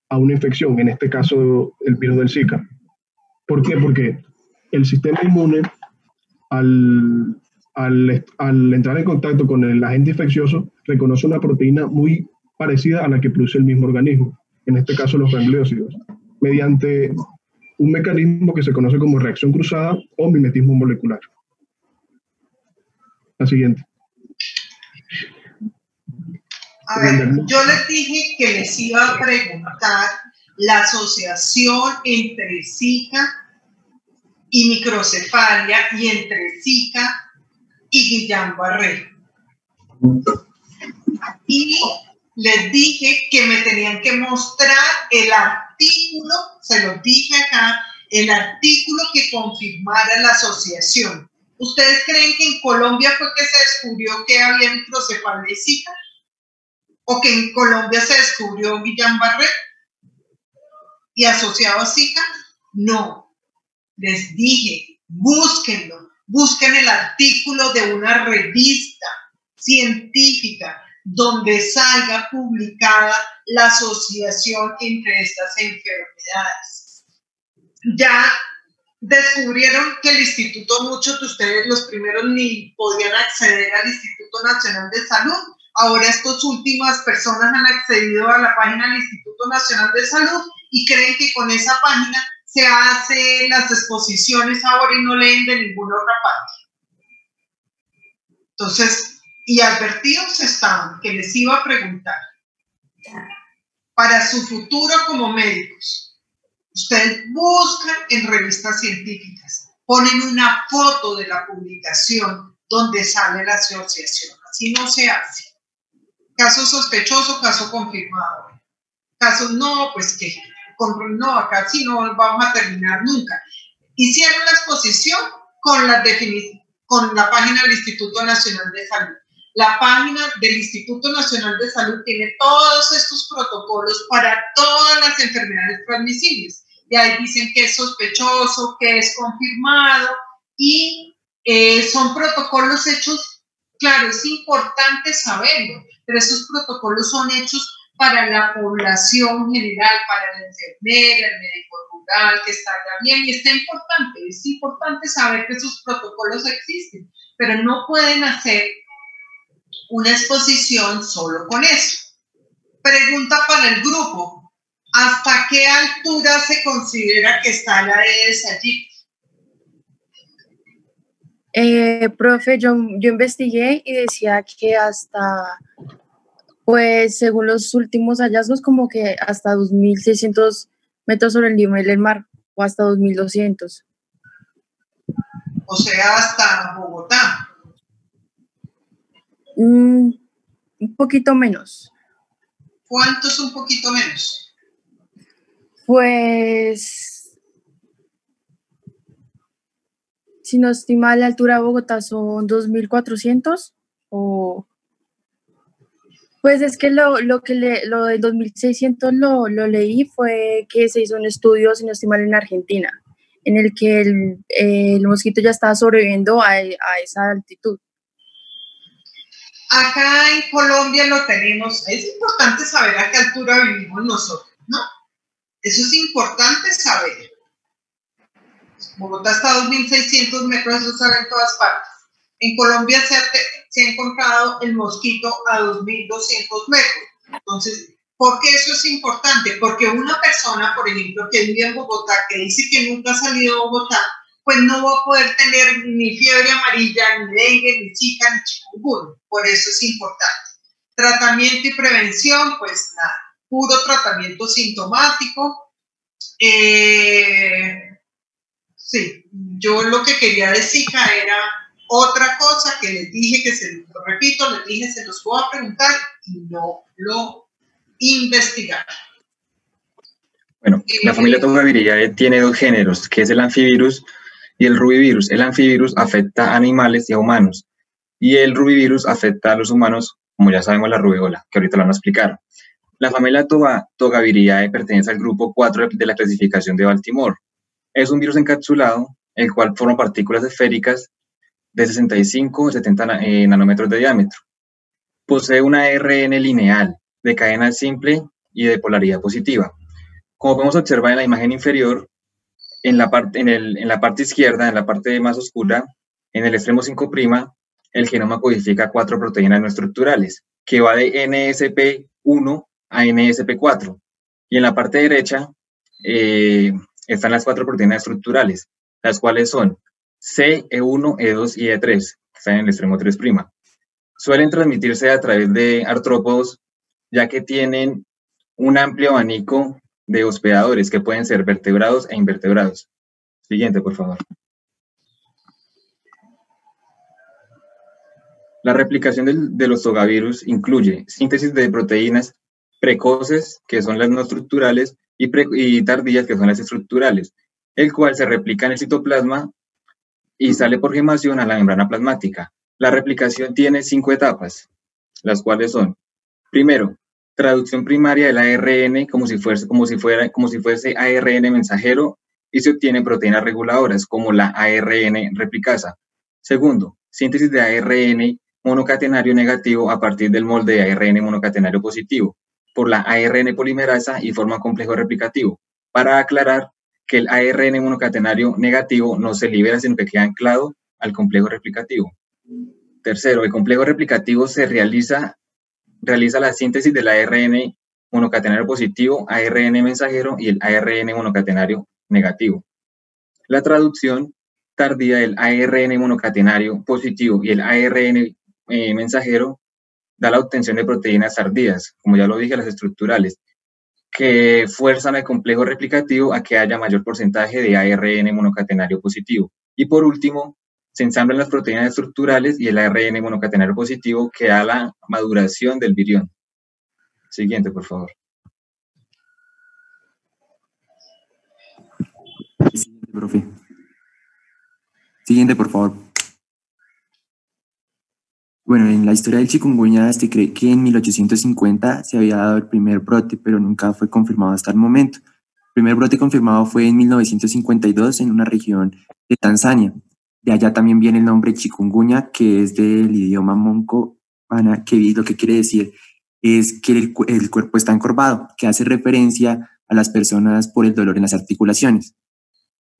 a una infección, en este caso el virus del Zika. ¿Por qué? Porque el sistema inmune, al entrar en contacto con el agente infeccioso, reconoce una proteína muy parecida a la que produce el mismo organismo, en este caso los gangliósidos, mediante un mecanismo que se conoce como reacción cruzada o mimetismo molecular. La siguiente. A ver, yo les dije que les iba a preguntar la asociación entre Zika y microcefalia y entre Zika y Guillain-Barré. Y les dije que me tenían que mostrar el artículo, se los dije acá, el artículo que confirmara la asociación. ¿Ustedes creen que en Colombia fue que se descubrió que había microcefalia y Zika? ¿O que en Colombia se descubrió Guillain-Barré y asociado a Zika? No. Les dije, búsquenlo, busquen el artículo de una revista científica donde salga publicada la asociación entre estas enfermedades. Ya descubrieron que el instituto, muchos de ustedes, los primeros, ni podían acceder al Instituto Nacional de Salud. Ahora estas últimas personas han accedido a la página del Instituto Nacional de Salud y creen que con esa página se hacen las exposiciones ahora y no leen de ninguna otra parte. Entonces, y advertidos estaban que les iba a preguntar, para su futuro como médicos, ustedes buscan en revistas científicas, ponen una foto de la publicación donde sale la asociación. Así no se hace. Caso sospechoso, caso confirmado. Casos no, pues que no, acá sí no vamos a terminar nunca. Hicieron la exposición con la página del Instituto Nacional de Salud. La página del Instituto Nacional de Salud tiene todos estos protocolos para todas las enfermedades transmisibles. Y ahí dicen que es sospechoso, que es confirmado, y son protocolos hechos, claro, es importante saberlo, pero esos protocolos son hechos para la población general, para la enfermera, el médico rural, que está bien, y es importante saber que esos protocolos existen, pero no pueden hacer una exposición solo con eso. Pregunta para el grupo, ¿hasta qué altura se considera que está la Aedes aegypti? Profe, yo investigué y decía que hasta, pues según los últimos hallazgos, como que hasta 2.600 metros sobre el nivel del mar, o hasta 2.200. O sea, hasta Bogotá. Un poquito menos. ¿Cuánto es un poquito menos? Pues, si no estoy mal, la altura de Bogotá son 2.400 o... Pues es que lo del 2.600 lo leí fue que se hizo un estudio, si no estoy mal, en Argentina. en el que el mosquito ya estaba sobreviviendo a esa altitud. Acá en Colombia lo tenemos. Es importante saber a qué altura vivimos nosotros, ¿no? Eso es importante saber. Bogotá está a 2.600 metros, eso se ve en todas partes. En Colombia se ha encontrado el mosquito a 2.200 metros. Entonces, ¿por qué eso es importante? Porque una persona, por ejemplo, que vive en Bogotá, que dice que nunca ha salido de Bogotá, pues no va a poder tener ni fiebre amarilla, ni dengue, ni zika, ni chikungunya. Por eso es importante. Tratamiento y prevención, pues nada, puro tratamiento sintomático. Sí, yo lo que quería de Zika era otra cosa que les dije, que se lo repito, les dije, se los voy a preguntar y no lo investigar. Bueno, la familia Togaviridae tiene dos géneros, que es el anfivirus y el rubivirus. El anfivirus afecta a animales y a humanos, y el rubivirus afecta a los humanos, como ya sabemos, la rubéola, que ahorita lo van a explicar. La familia Togaviridae pertenece al grupo 4 de la clasificación de Baltimore. Es un virus encapsulado, el cual forma partículas esféricas de 65 a 70 nanómetros de diámetro. Posee una ARN lineal, de cadena simple y de polaridad positiva. Como podemos observar en la imagen inferior, en la parte izquierda, en la parte más oscura, en el extremo 5', el genoma codifica 4 proteínas no estructurales, que va de NSP1 a NSP4. Y en la parte derecha están las 4 proteínas estructurales, las cuales son C, E1, E2 y E3, que están en el extremo 3'. Suelen transmitirse a través de artrópodos, ya que tienen un amplio abanico de hospedadores que pueden ser vertebrados e invertebrados. Siguiente, por favor. La replicación de los togavirus incluye síntesis de proteínas precoces, que son las no estructurales, y tardías, que son las estructurales, el cual se replica en el citoplasma y sale por gemación a la membrana plasmática. La replicación tiene 5 etapas, las cuales son: primero, traducción primaria del ARN como si fuese ARN mensajero, y se obtienen proteínas reguladoras como la ARN replicasa. Segundo, síntesis de ARN monocatenario negativo a partir del molde de ARN monocatenario positivo por la ARN polimerasa y forma un complejo replicativo. Para aclarar que el ARN monocatenario negativo no se libera, sino que queda anclado al complejo replicativo. Tercero, el complejo replicativo realiza la síntesis del ARN monocatenario positivo, ARN mensajero y el ARN monocatenario negativo. La traducción tardía del ARN monocatenario positivo y el ARN mensajero da la obtención de proteínas tardías, como ya lo dije, las estructurales, que fuerzan al complejo replicativo a que haya mayor porcentaje de ARN monocatenario positivo. Y por último, se ensamblan las proteínas estructurales y el ARN monocatenario positivo, que da la maduración del virión. Siguiente, por favor. Siguiente, profe. Siguiente, por favor. Bueno, en la historia del chikungunya se cree que en 1850 se había dado el primer brote, pero nunca fue confirmado hasta el momento. El primer brote confirmado fue en 1952 en una región de Tanzania. De allá también viene el nombre chikungunya, que es del idioma monco-ana, que lo que quiere decir es que el cuerpo está encorvado, que hace referencia a las personas por el dolor en las articulaciones.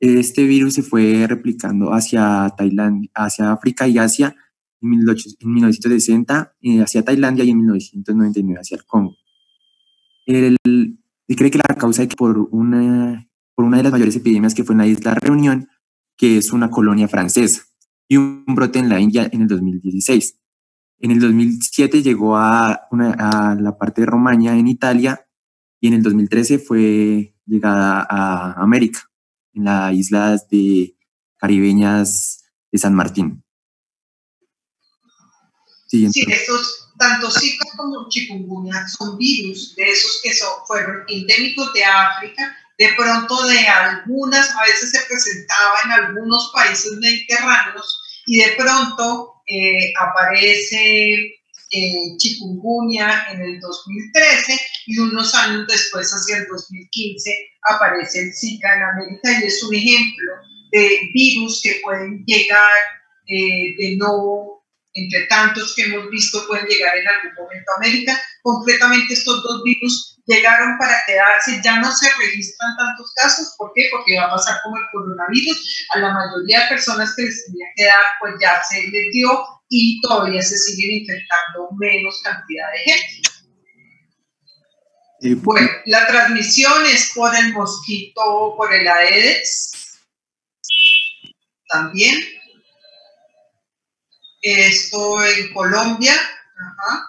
Este virus se fue replicando hacia Tailandia, hacia África y Asia en 1960, hacia Tailandia, y en 1999 hacia el Congo. Se cree que la causa es que por una de las mayores epidemias, que fue en la isla Reunión, que es una colonia francesa, y un brote en la India en el 2016. En el 2007 llegó a la parte de Romaña, en Italia, y en el 2013 fue llegada a América, en las islas caribeñas de San Martín. Siguiente. Sí, estos, tanto Zika como chikungunya, son virus de esos que fueron endémicos de África. De pronto a veces se presentaba en algunos países mediterráneos, y de pronto aparece chikungunya en el 2013 y unos años después, hacia el 2015, aparece el Zika en América y es un ejemplo de virus que pueden llegar de nuevo, entre tantos que hemos visto, pueden llegar en algún momento a América. Concretamente, estos dos virus llegaron para quedarse, ya no se registran tantos casos. ¿Por qué? Porque va a pasar como el coronavirus, a la mayoría de personas que les tenía que dar, pues ya se les dio y todavía se siguen infectando menos cantidad de gente. Bueno, la transmisión es por el mosquito, por el Aedes, también. Esto en Colombia. Ajá.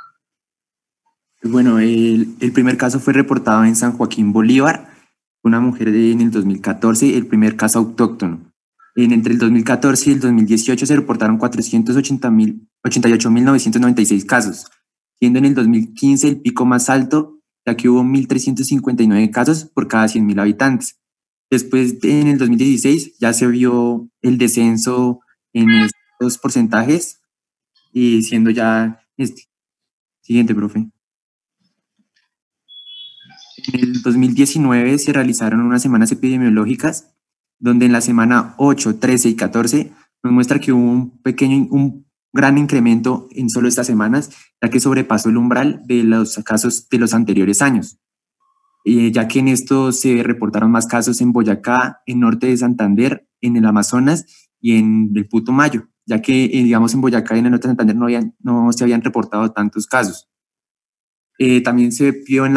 Bueno, el primer caso fue reportado en San Joaquín Bolívar, una mujer en el 2014, el primer caso autóctono. Entre el 2014 y el 2018 se reportaron 488.996 casos, siendo en el 2015 el pico más alto, ya que hubo 1.359 casos por cada 100.000 habitantes. Después, en el 2016, ya se vio el descenso en estos porcentajes, y siendo ya este. Siguiente, profe. En el 2019 se realizaron unas semanas epidemiológicas, donde en la semana 8, 13 y 14 nos muestra que hubo un gran incremento en solo estas semanas, ya que sobrepasó el umbral de los casos de los anteriores años. Ya que en esto se reportaron más casos en Boyacá, en norte de Santander, en el Amazonas y en el Putumayo, ya que digamos en Boyacá y en el norte de Santander no se habían reportado tantos casos. También se vio en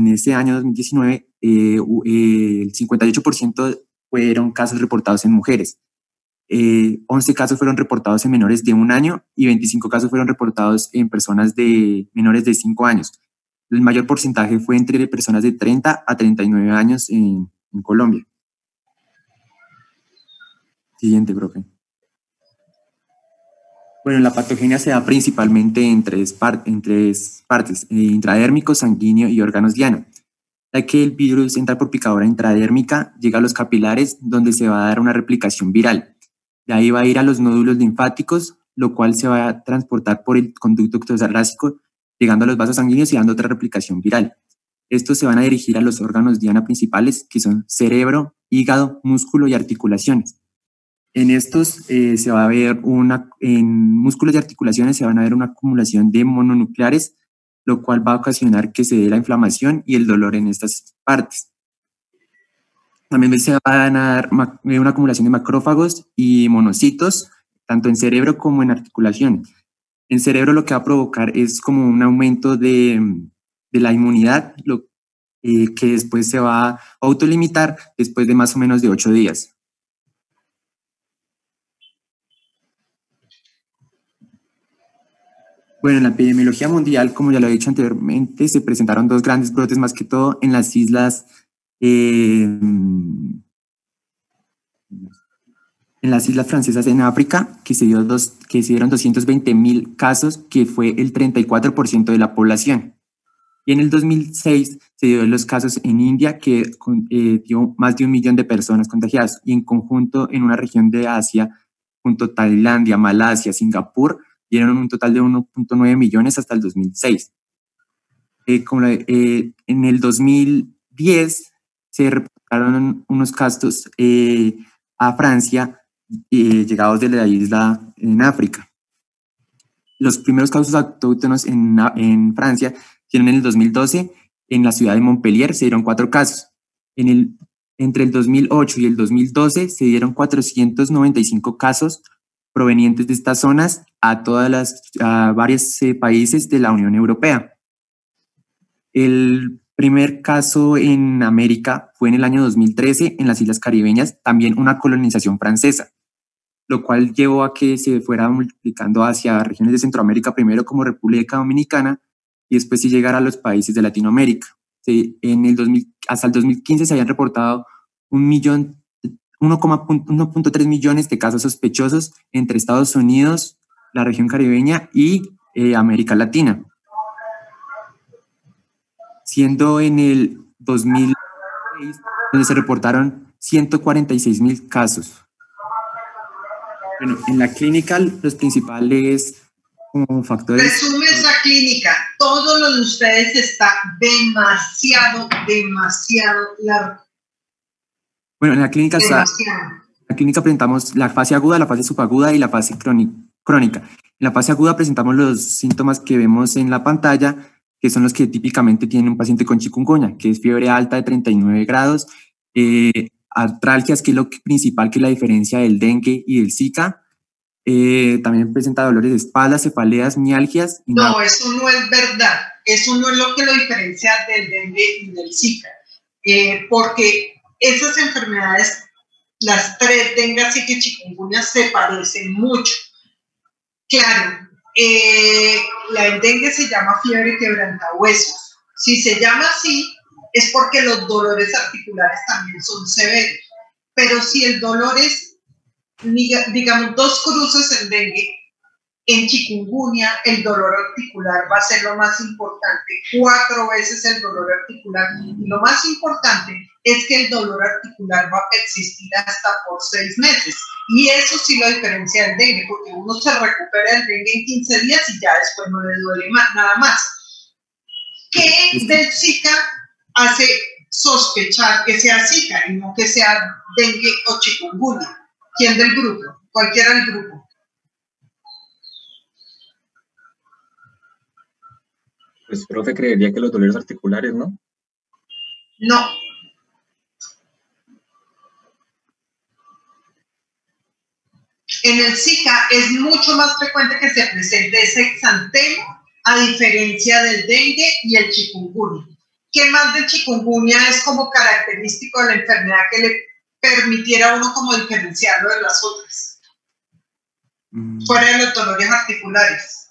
este año 2019 el 58% fueron casos reportados en mujeres. 11 casos fueron reportados en menores de 1 año y 25 casos fueron reportados en personas de menores de 5 años. El mayor porcentaje fue entre personas de 30 a 39 años en Colombia. Siguiente, profe. Bueno, la patogenia se da principalmente en tres partes, intradérmico, sanguíneo y órganos diana, ya que el virus entra por picadura intradérmica, llega a los capilares, donde se va a dar una replicación viral. De ahí va a ir a los nódulos linfáticos, lo cual se va a transportar por el conducto torácico, llegando a los vasos sanguíneos y dando otra replicación viral. Estos se van a dirigir a los órganos diana principales, que son cerebro, hígado, músculo y articulaciones. En estos se va a ver en músculos y articulaciones se van a ver una acumulación de mononucleares, lo cual va a ocasionar que se dé la inflamación y el dolor en estas partes. También se va a dar una acumulación de macrófagos y monocitos, tanto en cerebro como en articulaciones. En cerebro lo que va a provocar es como un aumento de la inmunidad, que después se va a autolimitar después de más o menos de 8 días. Bueno, en la epidemiología mundial, como ya lo he dicho anteriormente, se presentaron 2 grandes brotes, más que todo en las islas francesas en África, que se dieron 220.000 casos, que fue el 34% de la población. Y en el 2006 se dio los casos en India, que dio más de 1 millón de personas contagiadas, y en conjunto en una región de Asia, junto a Tailandia, Malasia, Singapur, dieron un total de 1.9 millones hasta el 2006. En el 2010 se reportaron unos casos a Francia, llegados de la isla en África. Los primeros casos autóctonos en Francia fueron en el 2012, en la ciudad de Montpellier se dieron 4 casos. Entre el 2008 y el 2012 se dieron 495 casos provenientes de estas zonas a varios países de la Unión Europea. El primer caso en América fue en el año 2013 en las Islas Caribeñas, también una colonización francesa, lo cual llevó a que se fuera multiplicando hacia regiones de Centroamérica, primero como República Dominicana y después sí llegar a los países de Latinoamérica. Hasta el 2015 se habían reportado 1.3 millones de casos sospechosos entre Estados Unidos, la región caribeña y América Latina. Siendo en el 2006 donde se reportaron 146.000 casos. Bueno, en la clínica los principales como factores. Resume esa clínica. Todo lo de ustedes está demasiado largo. Bueno, en la clínica la clínica presentamos la fase aguda, la fase subaguda y la fase crónica. En la fase aguda presentamos los síntomas que vemos en la pantalla, que son los que típicamente tiene un paciente con chikungunya, que es fiebre alta de 39 grados, artralgias, que es lo principal, que es la diferencia del dengue y del Zika. También presenta dolores de espalda, cefaleas, mialgias. No, eso no es verdad. Eso no es lo que lo diferencia del dengue y del Zika. Porque esas enfermedades, las tres, dengue, Zika y chikungunya, se parecen mucho. Claro, la dengue se llama fiebre quebrantahuesos. Si se llama así, es porque los dolores articulares también son severos. Pero si el dolor es, digamos, 2 cruces en dengue, en chikungunya el dolor articular va a ser lo más importante, 4 veces el dolor articular. Y lo más importante es que el dolor articular va a persistir hasta por 6 meses. Y eso sí lo diferencia del dengue, porque uno se recupera del dengue en 15 días y ya después no le duele nada más. ¿Qué del Zika hace sospechar que sea Zika y no que sea dengue o chikungunya? ¿Quién del grupo? Cualquiera del grupo. Pues, profe, creería que los dolores articulares, ¿no? No. En el Zika es mucho más frecuente que se presente ese exantema, a diferencia del dengue y el chikungunya. ¿Qué más del chikungunya es como característico de la enfermedad que le permitiera a uno como diferenciarlo de las otras? Fuera de los dolores articulares.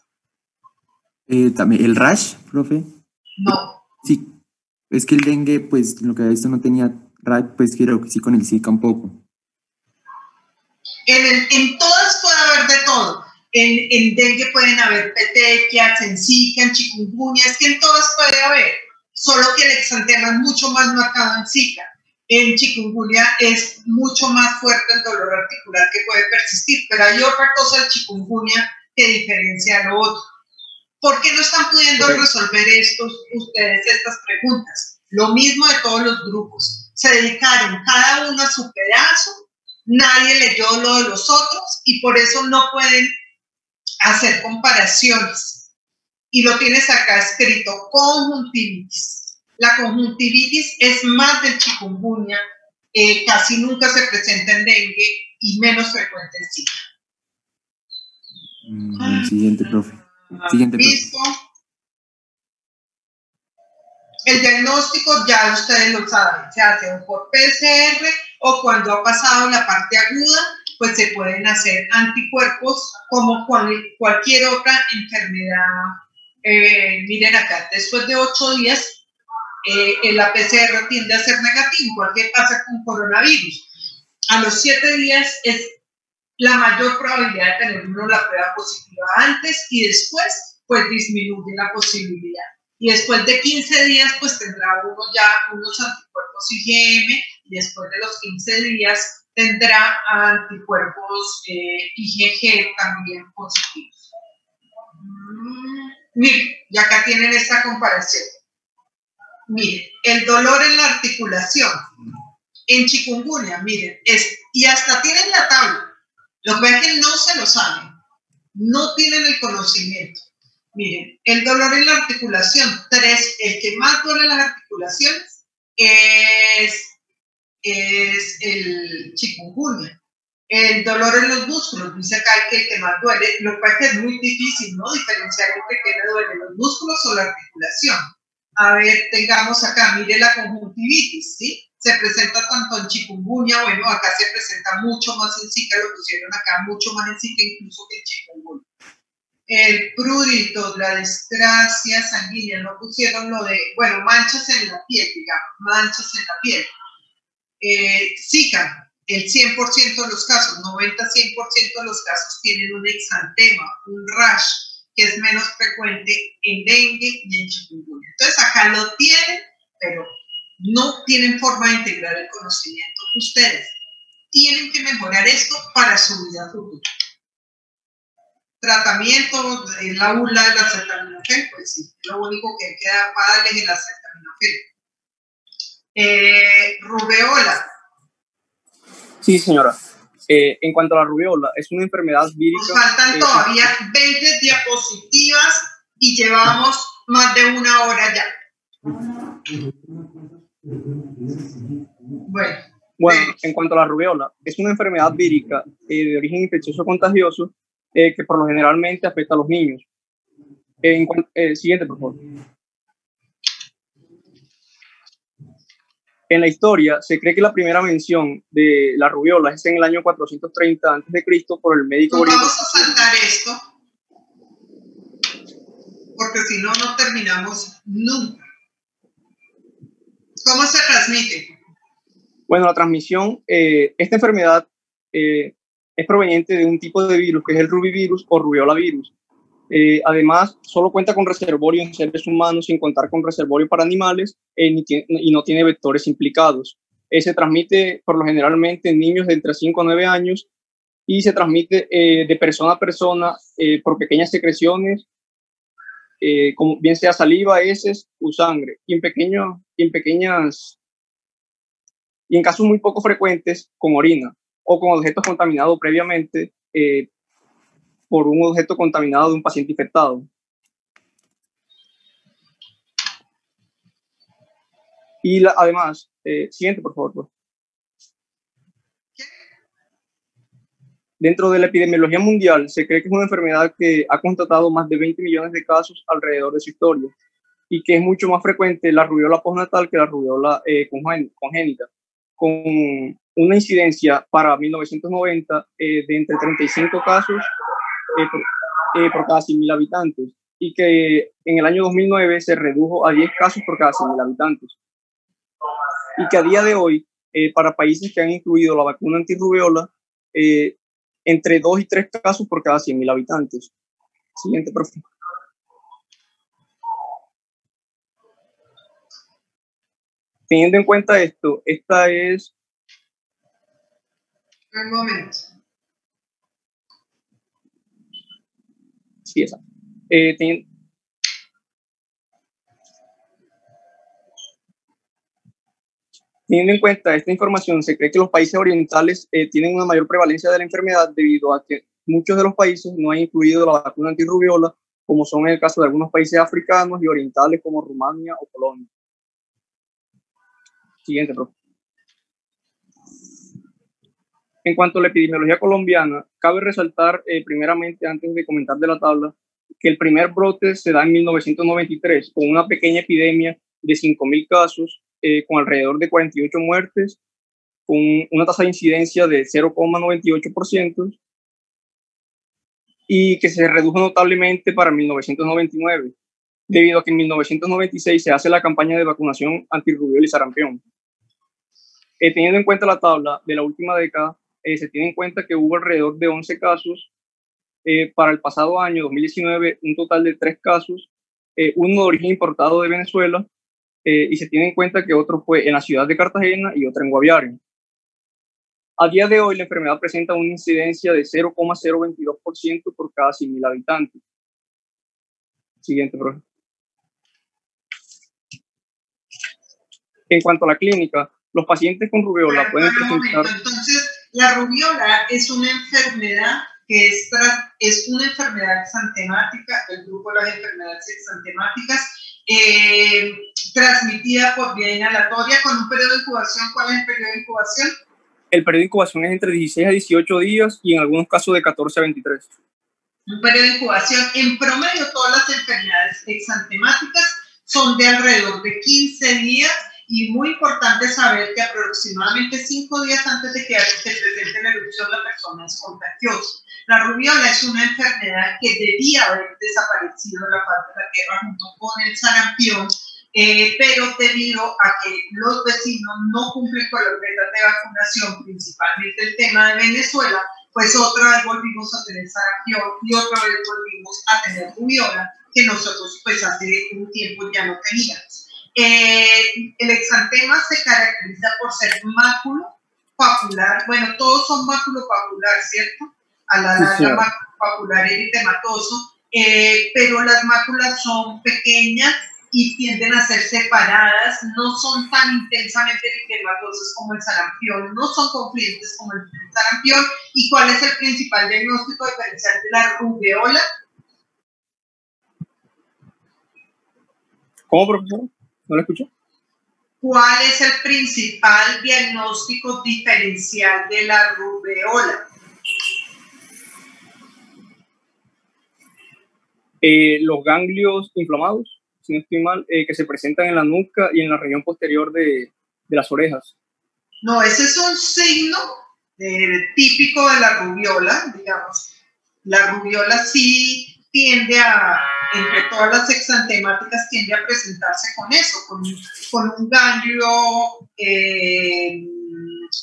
También el rash, profe. No. Sí, es que el dengue, pues lo que he visto no tenía rash, pues creo que sí con el Zika un poco. En todas puede haber de todo. En dengue pueden haber petequias, en Zika, en chikungunya, es que en todas puede haber. Solo que el exantema es mucho más marcado en Zika. En chikungunya es mucho más fuerte el dolor articular que puede persistir, pero hay otra cosa del chikungunya que diferencia a lo otro. ¿Por qué no están pudiendo resolver ustedes estas preguntas? Lo mismo de todos los grupos. Se dedicaron cada uno a su pedazo, nadie leyó lo de los otros y por eso no pueden hacer comparaciones. Y lo tienes acá escrito, conjuntivitis. La conjuntivitis es más del chikungunya, casi nunca se presenta en dengue y menos frecuente en Zika. Siguiente, profe. ¿Listo? El diagnóstico ya ustedes lo saben, se hace o por PCR o cuando ha pasado la parte aguda, pues se pueden hacer anticuerpos como cualquier otra enfermedad. Miren acá, después de 8 días, la PCR tiende a ser negativo, igual que pasa con coronavirus. A los 7 días es la mayor probabilidad de tener uno la prueba positiva antes y después pues disminuye la posibilidad. Y después de 15 días pues tendrá uno ya unos anticuerpos IgM y después de los 15 días tendrá anticuerpos IgG también positivos. Miren, y acá tienen esta comparación. Miren, el dolor en la articulación en chikungunya, miren, y hasta tienen la tabla. Lo que pasa es que no se lo saben, no tienen el conocimiento. Miren, el dolor en la articulación, 3, el que más duele en las articulaciones es el chikungunya. El dolor en los músculos, dice acá que el que más duele, lo que pasa es que es muy difícil, ¿no? Diferenciar entre qué le duele, los músculos o la articulación. A ver, tengamos acá, mire la conjuntivitis, ¿sí? Se presenta tanto en chikungunya, bueno, acá se presenta mucho más en Zika, lo pusieron acá mucho más en Zika incluso que en chikungunya. El prurito, la displasia sanguínea, no pusieron lo de, bueno, manchas en la piel, digamos, manchas en la piel. Zika, el 100% de los casos, 90-100% de los casos tienen un exantema, un rash, que es menos frecuente en dengue y en chikungunya. Entonces acá lo tienen, pero no tienen forma de integrar el conocimiento. Ustedes tienen que mejorar esto para su vida futura. tratamiento es la burla del acetaminofén, pues sí, lo único que queda para darle es el acetaminofén. Rubeola. Sí, señora. En cuanto a la rubeola, es una enfermedad vírica. Nos faltan todavía 20 diapositivas y llevamos más de 1 hora ya. Bueno, en cuanto a la rubeola, es una enfermedad vírica de origen infeccioso contagioso que por lo generalmente afecta a los niños. Siguiente, por favor. En la historia, se cree que la primera mención de la rubiola es en el año 430 a.C. por el médico griego. Vamos a saltar esto, porque si no, no terminamos nunca. ¿Cómo se transmite? Bueno, la transmisión, esta enfermedad es proveniente de un tipo de virus que es el rubivirus o rubiola virus. Además, solo cuenta con reservorio en seres humanos sin contar con reservorio para animales y no tiene vectores implicados. Se transmite por lo generalmente en niños de entre 5 a 9 años y se transmite de persona a persona por pequeñas secreciones, como bien sea saliva, heces o sangre, y en casos muy poco frecuentes con orina o con objetos contaminados previamente por un objeto contaminado de un paciente infectado. Y además, siguiente, por favor. Dentro de la epidemiología mundial, se cree que es una enfermedad que ha constatado más de 20 millones de casos alrededor de su historia y que es mucho más frecuente la rubiola postnatal que la rubiola congénita, con una incidencia para 1990 de entre 35 casos por cada 100.000 habitantes y que en el año 2009 se redujo a 10 casos por cada 100.000 habitantes. Y que a día de hoy, para países que han incluido la vacuna antirrubiola, entre 2 y 3 casos por cada 100.000 habitantes. Siguiente, por favor. Teniendo en cuenta esto, esta es... Un momento. Sí, esa. Teniendo en cuenta esta información, se cree que los países orientales tienen una mayor prevalencia de la enfermedad debido a que muchos de los países no han incluido la vacuna antirrubiola, como son en el caso de algunos países africanos y orientales como Rumania o Polonia. Siguiente, profe. En cuanto a la epidemiología colombiana, cabe resaltar primeramente, antes de comentar de la tabla, que el primer brote se da en 1993 con una pequeña epidemia de 5.000 casos, con alrededor de 48 muertes, con una tasa de incidencia de 0,98% y que se redujo notablemente para 1999, debido a que en 1996 se hace la campaña de vacunación antirrubiola y sarampión. Teniendo en cuenta la tabla de la última década, se tiene en cuenta que hubo alrededor de 11 casos para el pasado año, 2019, un total de 3 casos, uno de origen importado de Venezuela, y se tiene en cuenta que otro fue en la ciudad de Cartagena y otro en Guaviare. A día de hoy, la enfermedad presenta una incidencia de 0,022% por cada 100.000 habitantes. Siguiente, profe. En cuanto a la clínica, los pacientes con rubiola pueden presentar... Entonces, la rubiola es una enfermedad que es una enfermedad exantemática, el grupo de las enfermedades exantemáticas, transmitida por vía inhalatoria con un periodo de incubación. ¿Cuál es el periodo de incubación? El periodo de incubación es entre 16 a 18 días y en algunos casos de 14 a 23. Un periodo de incubación. En promedio, todas las enfermedades exantemáticas son de alrededor de 15 días y muy importante saber que aproximadamente 5 días antes de que se presente la erupción la persona es contagiosa. La rubiola es una enfermedad que debía haber desaparecido en la faz de la tierra junto con el sarampión, pero debido a que los vecinos no cumplen con las metas de vacunación, principalmente el tema de Venezuela, pues otra vez volvimos a tener sarampión y otra vez volvimos a tener rubiola, que nosotros pues hace un tiempo ya no teníamos. El exantema se caracteriza por ser máculo papular. Bueno, todos son máculo papular, ¿cierto? A la larga, máculo papular eritematoso, pero las máculas son pequeñas y tienden a ser separadas, no son tan intensamente eritematosas como el sarampión, no son confluentes como el sarampión. ¿Y cuál es el principal diagnóstico diferencial de la rubeola? ¿Cómo, profesor? ¿No lo escucho? ¿Cuál es el principal diagnóstico diferencial de la rubeola? Los ganglios inflamados, si no estoy mal, que se presentan en la nuca y en la región posterior de las orejas. No, ese es un signo típico de la rubiola, digamos. La rubiola sí tiende a, entre todas las exantemáticas, tiende a presentarse con eso, con un ganglio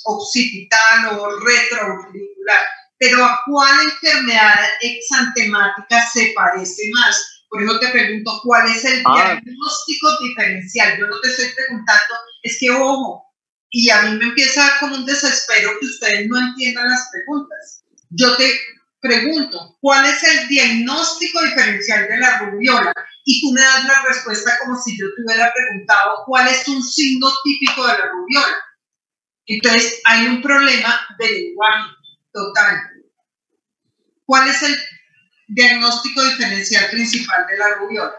occipital o retroauricular. Pero ¿a cuál enfermedad exantemática se parece más? Por eso te pregunto, ¿cuál es el diagnóstico diferencial? Yo no te estoy preguntando, es que ojo, y a mí me empieza a dar como un desespero que ustedes no entiendan las preguntas. Yo te pregunto, ¿cuál es el diagnóstico diferencial de la rubiola? Y tú me das la respuesta como si yo te hubiera preguntado cuál es un signo típico de la rubiola. Entonces, hay un problema de lenguaje total. ¿Cuál es el diagnóstico diferencial principal de la rubiola?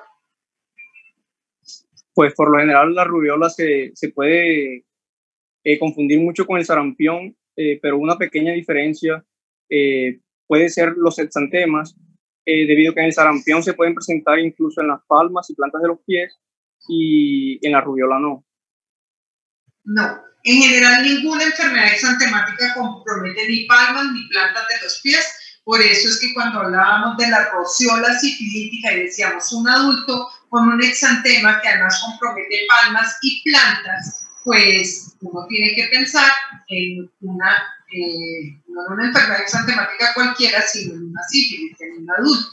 Pues por lo general la rubiola se puede confundir mucho con el sarampión, pero una pequeña diferencia puede ser los exantemas, debido a que en el sarampión se pueden presentar incluso en las palmas y plantas de los pies, y en la rubiola no. No, en general ninguna enfermedad exantemática compromete ni palmas ni plantas de los pies. Por eso es que cuando hablábamos de la rociola sifilítica y decíamos un adulto con un exantema que además compromete palmas y plantas, pues uno tiene que pensar en una, no en una enfermedad exantemática cualquiera, sino en una sífilis, en un adulto.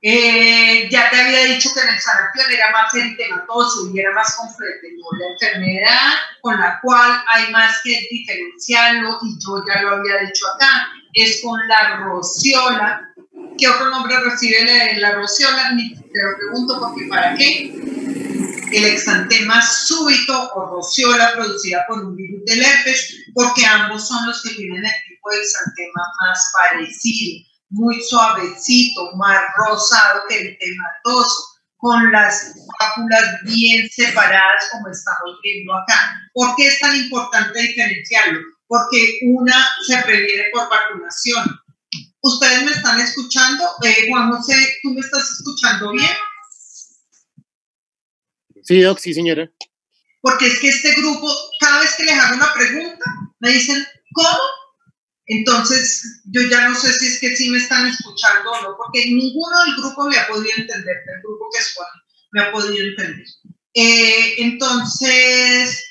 Ya te había dicho que en el sarampión era más eritematoso y era más confluente. No, la enfermedad con la cual hay más que diferenciarlo, y yo ya lo había dicho acá, es con la rociola. ¿Qué otro nombre recibe la rociola? Ni te lo pregunto porque ¿para qué? El exantema súbito o rociola producida por un virus del herpes, porque ambos son los que tienen el tipo de exantema más parecido, muy suavecito, más rosado que eritematoso, con las pápulas bien separadas como estamos viendo acá. ¿Por qué es tan importante diferenciarlo? Porque una se previene por vacunación. ¿Ustedes me están escuchando? Juan José, ¿tú me estás escuchando bien? Sí, Doc, sí, señora. Porque es que este grupo, cada vez que les hago una pregunta, me dicen, ¿cómo? Entonces, yo ya no sé si es que sí me están escuchando o no, porque ninguno del grupo me ha podido entender, del grupo que es Juan, me ha podido entender. Entonces,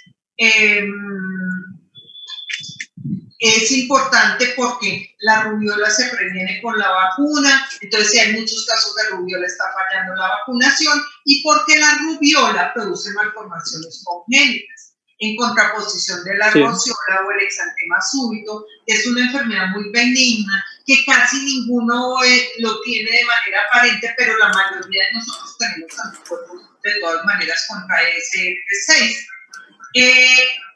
es importante porque la rubiola se previene con la vacuna, entonces si hay muchos casos de rubiola está fallando la vacunación, y porque la rubiola produce malformaciones congénitas, en contraposición de la rociola o el exantema súbito, que es una enfermedad muy benigna, que casi ninguno lo tiene de manera aparente, pero la mayoría de nosotros tenemos anticuerpos de todas maneras contra SF6.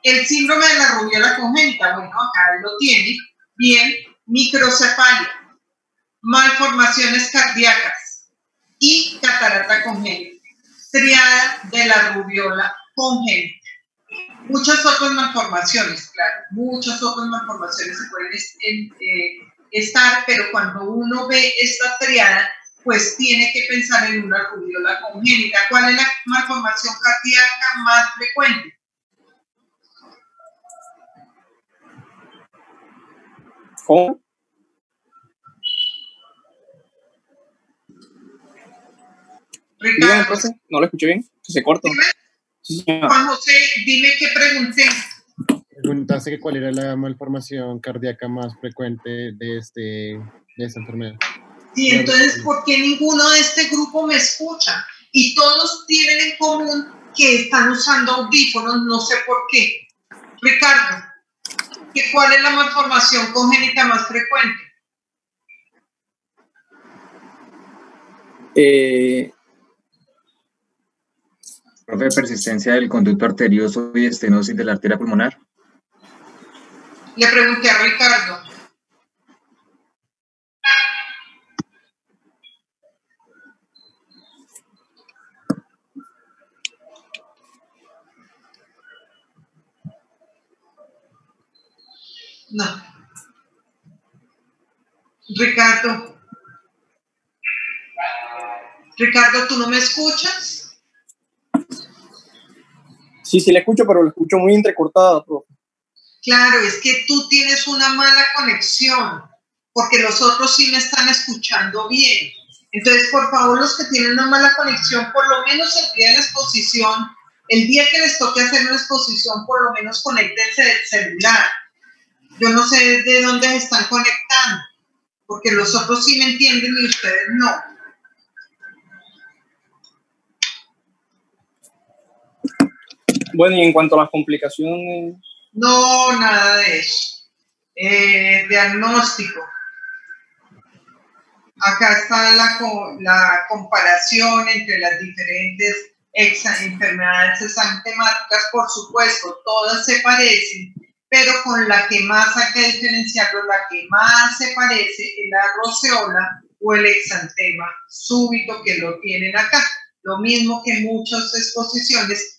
El síndrome de la rubiola congénita, bueno, acá lo tiene, bien, microcefalia, malformaciones cardíacas y catarata congénita, triada de la rubiola congénita. Muchas otras malformaciones, claro, muchas otras malformaciones se pueden estar, pero cuando uno ve esta triada, pues tiene que pensar en una rubiola congénita. ¿Cuál es la malformación cardíaca más frecuente? ¿Cómo? Ricardo. Dígame, no lo escuché bien, se corta. Sí, Juan José, dime qué pregunté. Preguntaste que cuál era la malformación cardíaca más frecuente de esta enfermedad. Sí, entonces, ¿por qué ninguno de este grupo me escucha? Y todos tienen en común que están usando audífonos, no sé por qué. Ricardo, ¿cuál es la malformación congénita más frecuente? Profe, persistencia del conducto arterioso y estenosis de la arteria pulmonar. Le pregunté a Ricardo. No. Ricardo, ¿tú no me escuchas? Sí, sí, le escucho, pero lo escucho muy entrecortada, profe. Claro, es que tú tienes una mala conexión, porque los otros sí me están escuchando bien. Entonces, por favor, los que tienen una mala conexión, por lo menos el día de la exposición, el día que les toque hacer una exposición, por lo menos conéctense del celular. Yo no sé de dónde se están conectando, porque los otros sí me entienden y ustedes no. Bueno, y en cuanto a las complicaciones... No, nada de eso. Diagnóstico. Acá está la comparación entre las diferentes enfermedades exantemáticas. Por supuesto, todas se parecen, pero con la que más hay que diferenciarlo, la que más se parece es la roceola o el exantema súbito, que lo tienen acá. Lo mismo que en muchas exposiciones,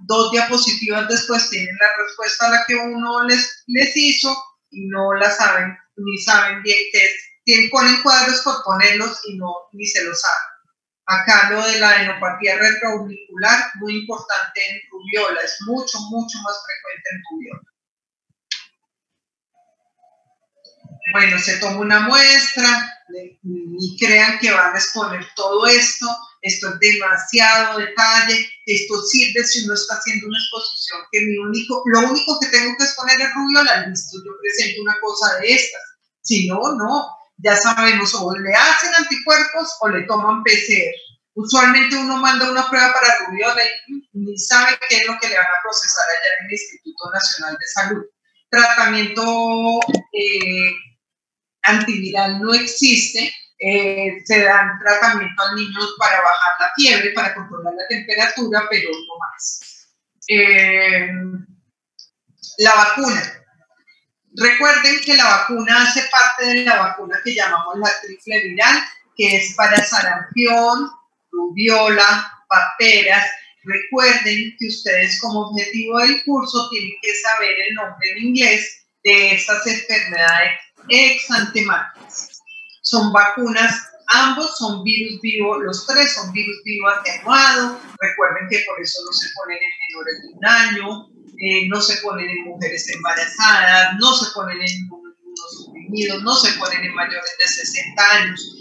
dos diapositivas después tienen la respuesta a la que uno les hizo y no la saben, ni saben bien qué es. Ponen cuadros por ponerlos y ni se lo saben. Acá lo de la adenopatía retroauricular, muy importante en rubiola, es mucho, mucho más frecuente en rubiola. Bueno, se toma una muestra, ni crean que van a exponer todo esto. Esto es demasiado detalle. Esto sirve si uno está haciendo una exposición que lo único que tengo que exponer es rubiola. Listo, yo presento una cosa de estas. Si no, no. Ya sabemos, o le hacen anticuerpos o le toman PCR. Usualmente uno manda una prueba para rubiola y ni sabe qué es lo que le van a procesar allá en el Instituto Nacional de Salud. Tratamiento antiviral no existe. Se dan tratamiento al niño para bajar la fiebre, para controlar la temperatura, pero no más. La vacuna. Recuerden que la vacuna hace parte de la vacuna que llamamos la triple viral, que es para sarampión, rubiola, paperas. Recuerden que ustedes como objetivo del curso tienen que saber el nombre en inglés de estas enfermedades exantemáticas. Son vacunas, ambos son virus vivo, los tres son virus vivo atenuado. Recuerden que por eso no se ponen en menores de 1 año. No se ponen en mujeres embarazadas, no se ponen en inmunosuprimidos, no se ponen en mayores de 60 años.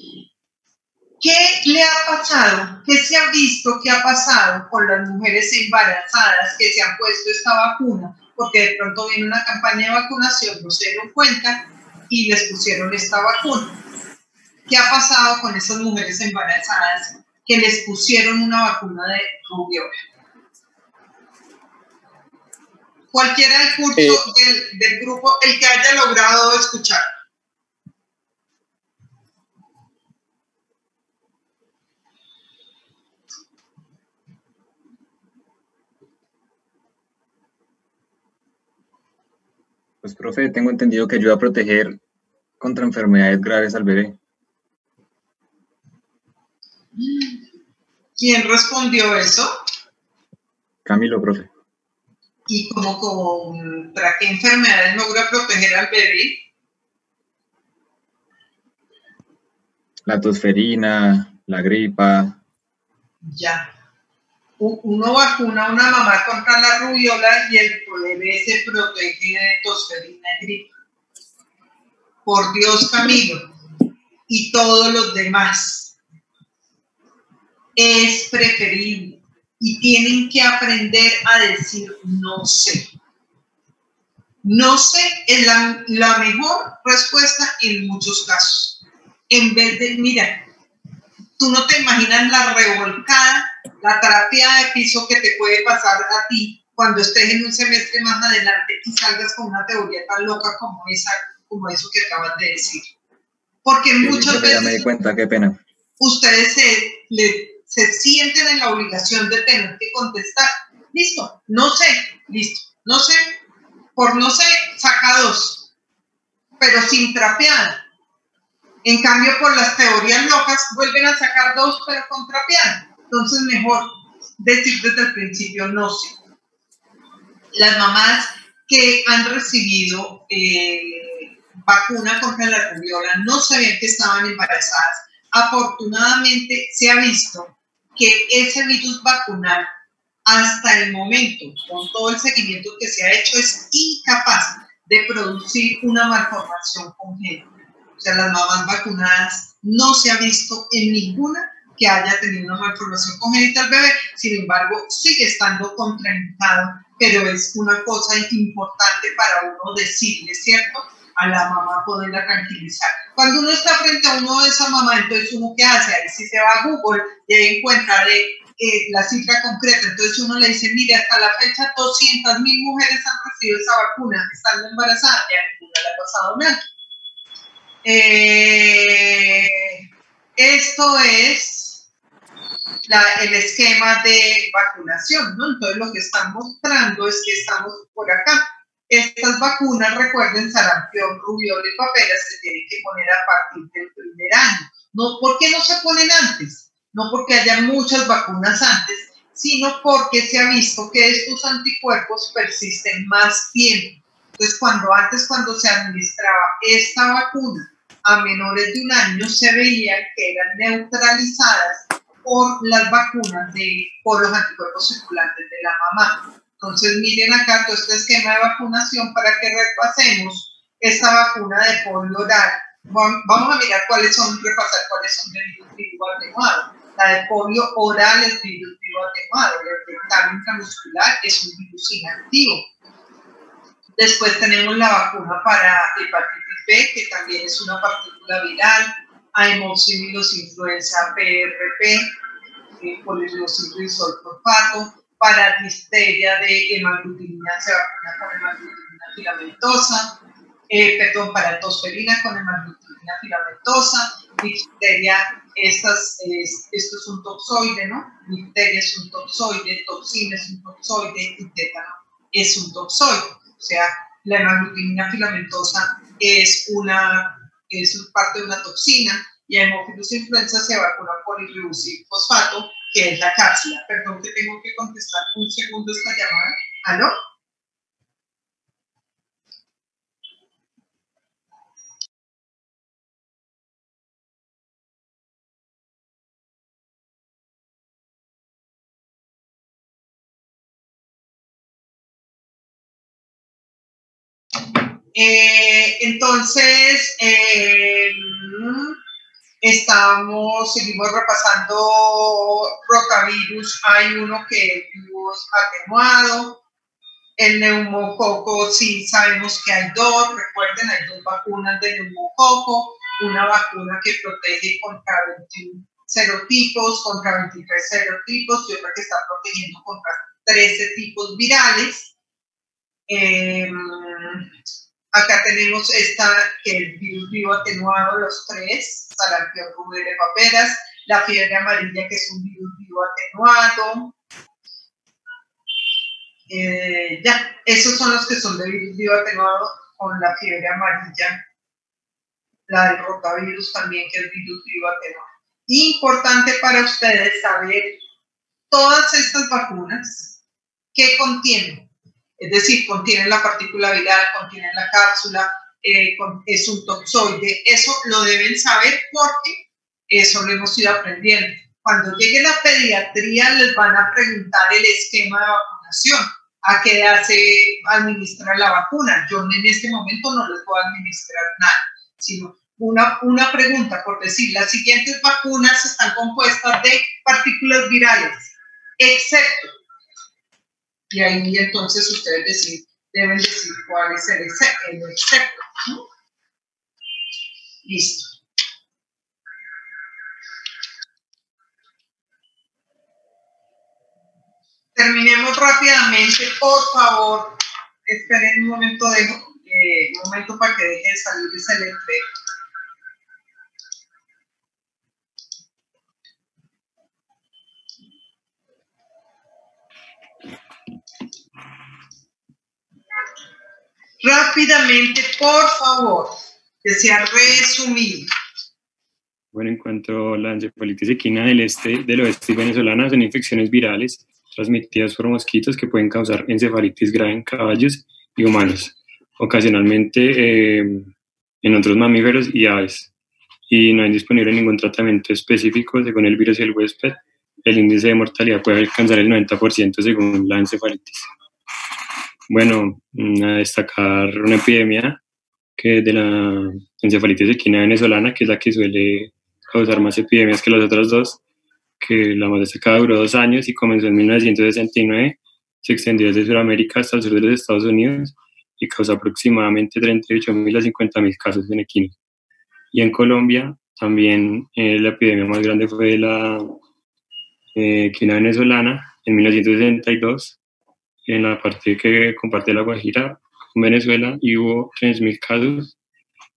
¿Qué le ha pasado? ¿Qué se ha visto que ha pasado con las mujeres embarazadas que se han puesto esta vacuna? Porque de pronto viene una campaña de vacunación, no se dieron cuenta y les pusieron esta vacuna. ¿Qué ha pasado con esas mujeres embarazadas que les pusieron una vacuna de rubiola? Cualquiera del curso, del grupo, el que haya logrado escuchar. Pues, profe, tengo entendido que ayuda a proteger contra enfermedades graves al bebé. ¿Quién respondió eso? Camilo, profe. ¿Y contra qué enfermedades logra proteger al bebé? La tosferina, la gripa. Ya. Uno vacuna a una mamá contra la rubiola y el bebé se protege de tosferina y gripa. Por Dios, Camilo. Y todos los demás. Es preferible. Y tienen que aprender a decir no sé. No sé es la mejor respuesta en muchos casos. En vez de, mira, tú no te imaginas la revolcada, la terapia de piso que te puede pasar a ti cuando estés en un semestre más adelante y salgas con una teoría tan loca como eso que acabas de decir. Porque muchas veces... Ya me di cuenta, qué pena. ustedes se sienten en la obligación de tener que contestar. Listo, no sé, listo, no sé, por no sé, saca 2, pero sin trapear. En cambio, por las teorías locas, vuelven a sacar 2, pero con trapear. Entonces, mejor decir desde el principio, no sé. Las mamás que han recibido vacuna contra la rubiola no sabían que estaban embarazadas. Afortunadamente, se ha visto que ese virus vacunal, hasta el momento, con todo el seguimiento que se ha hecho, es incapaz de producir una malformación congénita. O sea, las mamás vacunadas no se ha visto en ninguna que haya tenido una malformación congénita al bebé. Sin embargo, sigue estando contraindicado, pero es una cosa importante para uno decirle, ¿cierto?, a la mamá, poderla tranquilizar. Cuando uno está frente a uno de esa mamá, entonces uno ¿qué hace? Ahí sí se va a Google y ahí encuentra la cifra concreta. Entonces uno le dice, mire, hasta la fecha 200.000 mujeres han recibido esa vacuna estando embarazadas y a ninguna le ha pasado nada. Esto es el esquema de vacunación, ¿no? Entonces lo que están mostrando es que estamos por acá. Estas vacunas, recuerden, sarampión, rubiola y paperas, se tienen que poner a partir del primer año. No, ¿por qué no se ponen antes? No porque haya muchas vacunas antes, sino porque se ha visto que estos anticuerpos persisten más tiempo. Entonces, cuando se administraba esta vacuna a menores de 1 año, se veía que eran neutralizadas por las vacunas, por los anticuerpos circulantes de la mamá. Entonces, miren acá todo este esquema de vacunación para que repasemos esta vacuna de polio oral. Vamos a mirar repasar cuáles son de virus vivo atenuado. La de polio oral es virus vivo atenuado, el rectal intramuscular es un virus inactivo. Después tenemos la vacuna para hepatitis B, que también es una partícula viral, aemoxilvirus influenza PRP, poligliosis risolfosfato. Para difteria de hemaglutinina se vacuna con hemaglutinina filamentosa, para tosferina con hemaglutinina filamentosa. Difteria, esto es un toxoide, ¿no? Difteria es un toxoide, toxina es un toxoide y tétano es un toxoide. O sea, la hemaglutinina filamentosa es parte de una toxina, y a hemófilos influenza se vacuna por fosfato, que es la cápsula. Perdón que tengo que contestar un segundo esta llamada. ¿Aló? Entonces, seguimos repasando rotavirus. Hay uno que es virus atenuado. El neumococo, sí sabemos que hay 2. Recuerden, hay 2 vacunas de neumococo. Una vacuna que protege contra 21 serotipos, contra 23 serotipos, y otra que está protegiendo contra 13 tipos virales. Acá tenemos esta, que el virus vivo atenuado, los 3, sarampión, rubiola y paperas. La fiebre amarilla, que es un virus vivo atenuado. Esos son los que son de virus vivo atenuado con la fiebre amarilla. La del rotavirus también, que es virus vivo atenuado. Importante para ustedes saber todas estas vacunas que contienen. Es decir, contienen la partícula viral, contienen la cápsula, es un toxoide. Eso lo deben saber porque eso lo hemos ido aprendiendo. Cuando llegue la pediatría les van a preguntar el esquema de vacunación. ¿A qué edad se administra la vacuna? Yo en este momento no les puedo administrar nada, sino una pregunta, por decir, las siguientes vacunas están compuestas de partículas virales, excepto. Y ahí entonces ustedes deben decir cuál es el excepto. ¿No? Listo. Terminemos rápidamente, por favor. Esperen un momento, para que deje de salir ese letrero. Rápidamente, por favor, que sea resumido. Bueno, en cuanto a la encefalitis equina del oeste y venezolana, son infecciones virales transmitidas por mosquitos que pueden causar encefalitis grave en caballos y humanos, ocasionalmente en otros mamíferos y aves. Y no hay disponible ningún tratamiento específico según el virus y el huésped. El índice de mortalidad puede alcanzar el 90% según la encefalitis. Bueno, a destacar una epidemia que es de la encefalitis equina venezolana, que es la que suele causar más epidemias que las otras dos, que la más destacada duró 2 años y comenzó en 1969, se extendió desde Sudamérica hasta el sur de los Estados Unidos y causó aproximadamente 38.000 a 50.000 casos en equinos. Y en Colombia también la epidemia más grande fue la equina venezolana en 1962, en la parte que comparte la Guajira con Venezuela, y hubo 3.000 casos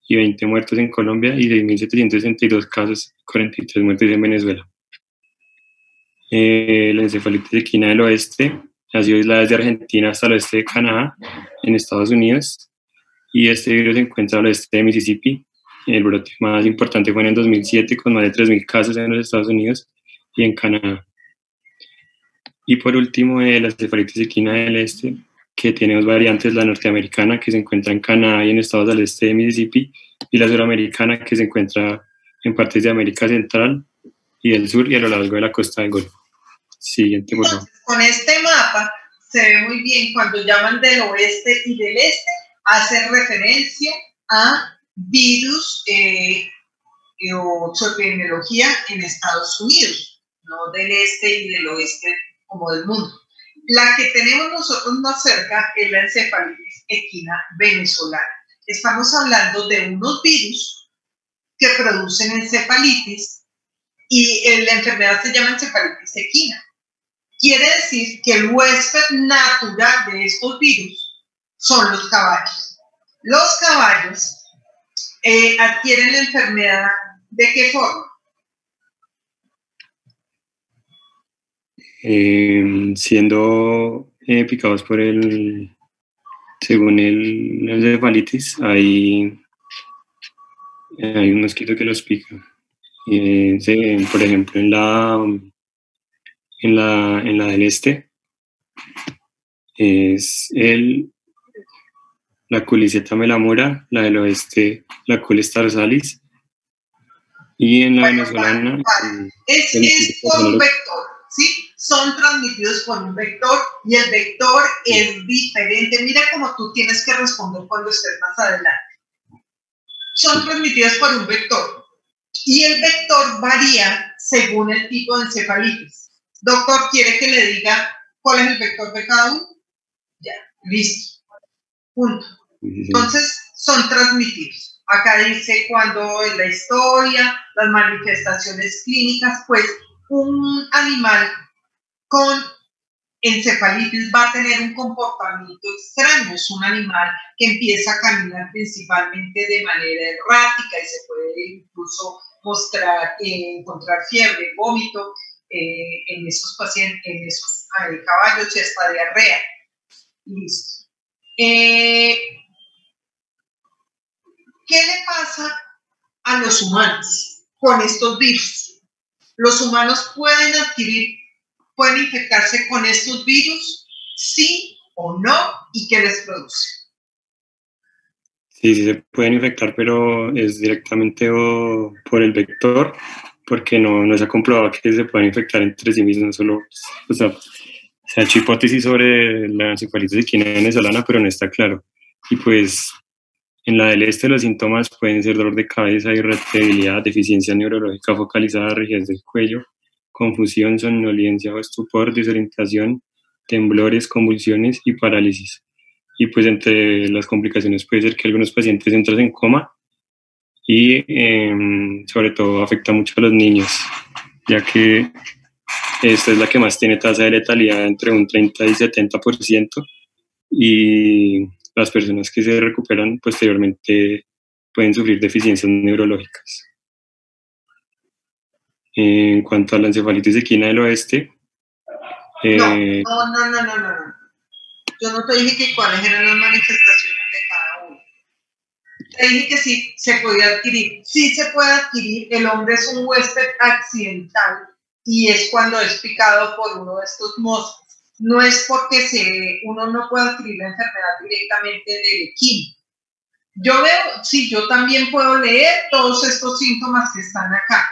y 20 muertos en Colombia y 6.762 casos, 43 muertes en Venezuela. La encefalitis equina del oeste ha sido aislada desde Argentina hasta el oeste de Canadá, en Estados Unidos, y este virus se encuentra al oeste de Mississippi. El brote más importante fue en el 2007, con más de 3.000 casos en los Estados Unidos y en Canadá. Y por último, la encefalitis equina del este, que tiene 2 variantes, la norteamericana, que se encuentra en Canadá y en estados al este de Mississippi, y la suramericana, que se encuentra en partes de América Central y del sur y a lo largo de la costa del Golfo. Siguiente, por favor. Con este mapa se ve muy bien cuando llaman del oeste y del este, hace referencia a virus o su epidemiología en Estados Unidos, no del este y del oeste como del mundo. La que tenemos nosotros más cerca es la encefalitis equina venezolana. Estamos hablando de unos virus que producen encefalitis y la enfermedad se llama encefalitis equina. Quiere decir que el huésped natural de estos virus son los caballos. Los caballos adquieren la enfermedad ¿de qué forma? Siendo picados por según el encefalitis, hay un mosquito que los pica. Por ejemplo, en la del este es la Culiceta melamura, la del oeste la Culis tarsalis, y en la venezolana es por un vector, ¿sí? Son transmitidos por un vector y el vector es diferente. Mira cómo tú tienes que responder cuando estés más adelante. Son transmitidos por un vector y el vector varía según el tipo de encefalitis. Doctor, ¿quiere que le diga cuál es el vector de cada uno? Ya, listo. Punto. Entonces, son transmitidos. Acá dice cuando en la historia, las manifestaciones clínicas, pues un animal con encefalitis va a tener un comportamiento extraño. Es un animal que empieza a caminar principalmente de manera errática y se puede incluso encontrar fiebre, vómito en esos pacientes, en esos caballos y hasta diarrea. Listo. ¿Qué le pasa a los humanos con estos virus? ¿Los humanos pueden infectarse con estos virus? ¿Sí o no? ¿Y qué les produce? Sí, se pueden infectar, pero es directamente por el vector, porque no se ha comprobado que se puedan infectar entre sí mismos. Solo, se ha hecho hipótesis sobre la encefalitis equina venezolana, pero no está claro. Y pues en la del este los síntomas pueden ser dolor de cabeza, irritabilidad, deficiencia neurológica focalizada, rigidez del cuello, confusión, somnolencia o estupor, desorientación, temblores, convulsiones y parálisis. Y pues entre las complicaciones puede ser que algunos pacientes entran en coma y sobre todo afecta mucho a los niños, ya que esta es la que más tiene tasa de letalidad entre un 30 y 70%, y las personas que se recuperan posteriormente pueden sufrir deficiencias neurológicas. En cuanto a la encefalitis equina del oeste, No. Yo no te dije que cuáles eran las manifestaciones de cada uno. Te dije que sí se podía adquirir. Sí se puede adquirir. El hombre es un huésped accidental y es cuando es picado por uno de estos moscos. No es porque uno no puede adquirir la enfermedad directamente del equino. Yo veo, sí, yo también puedo leer todos estos síntomas que están acá.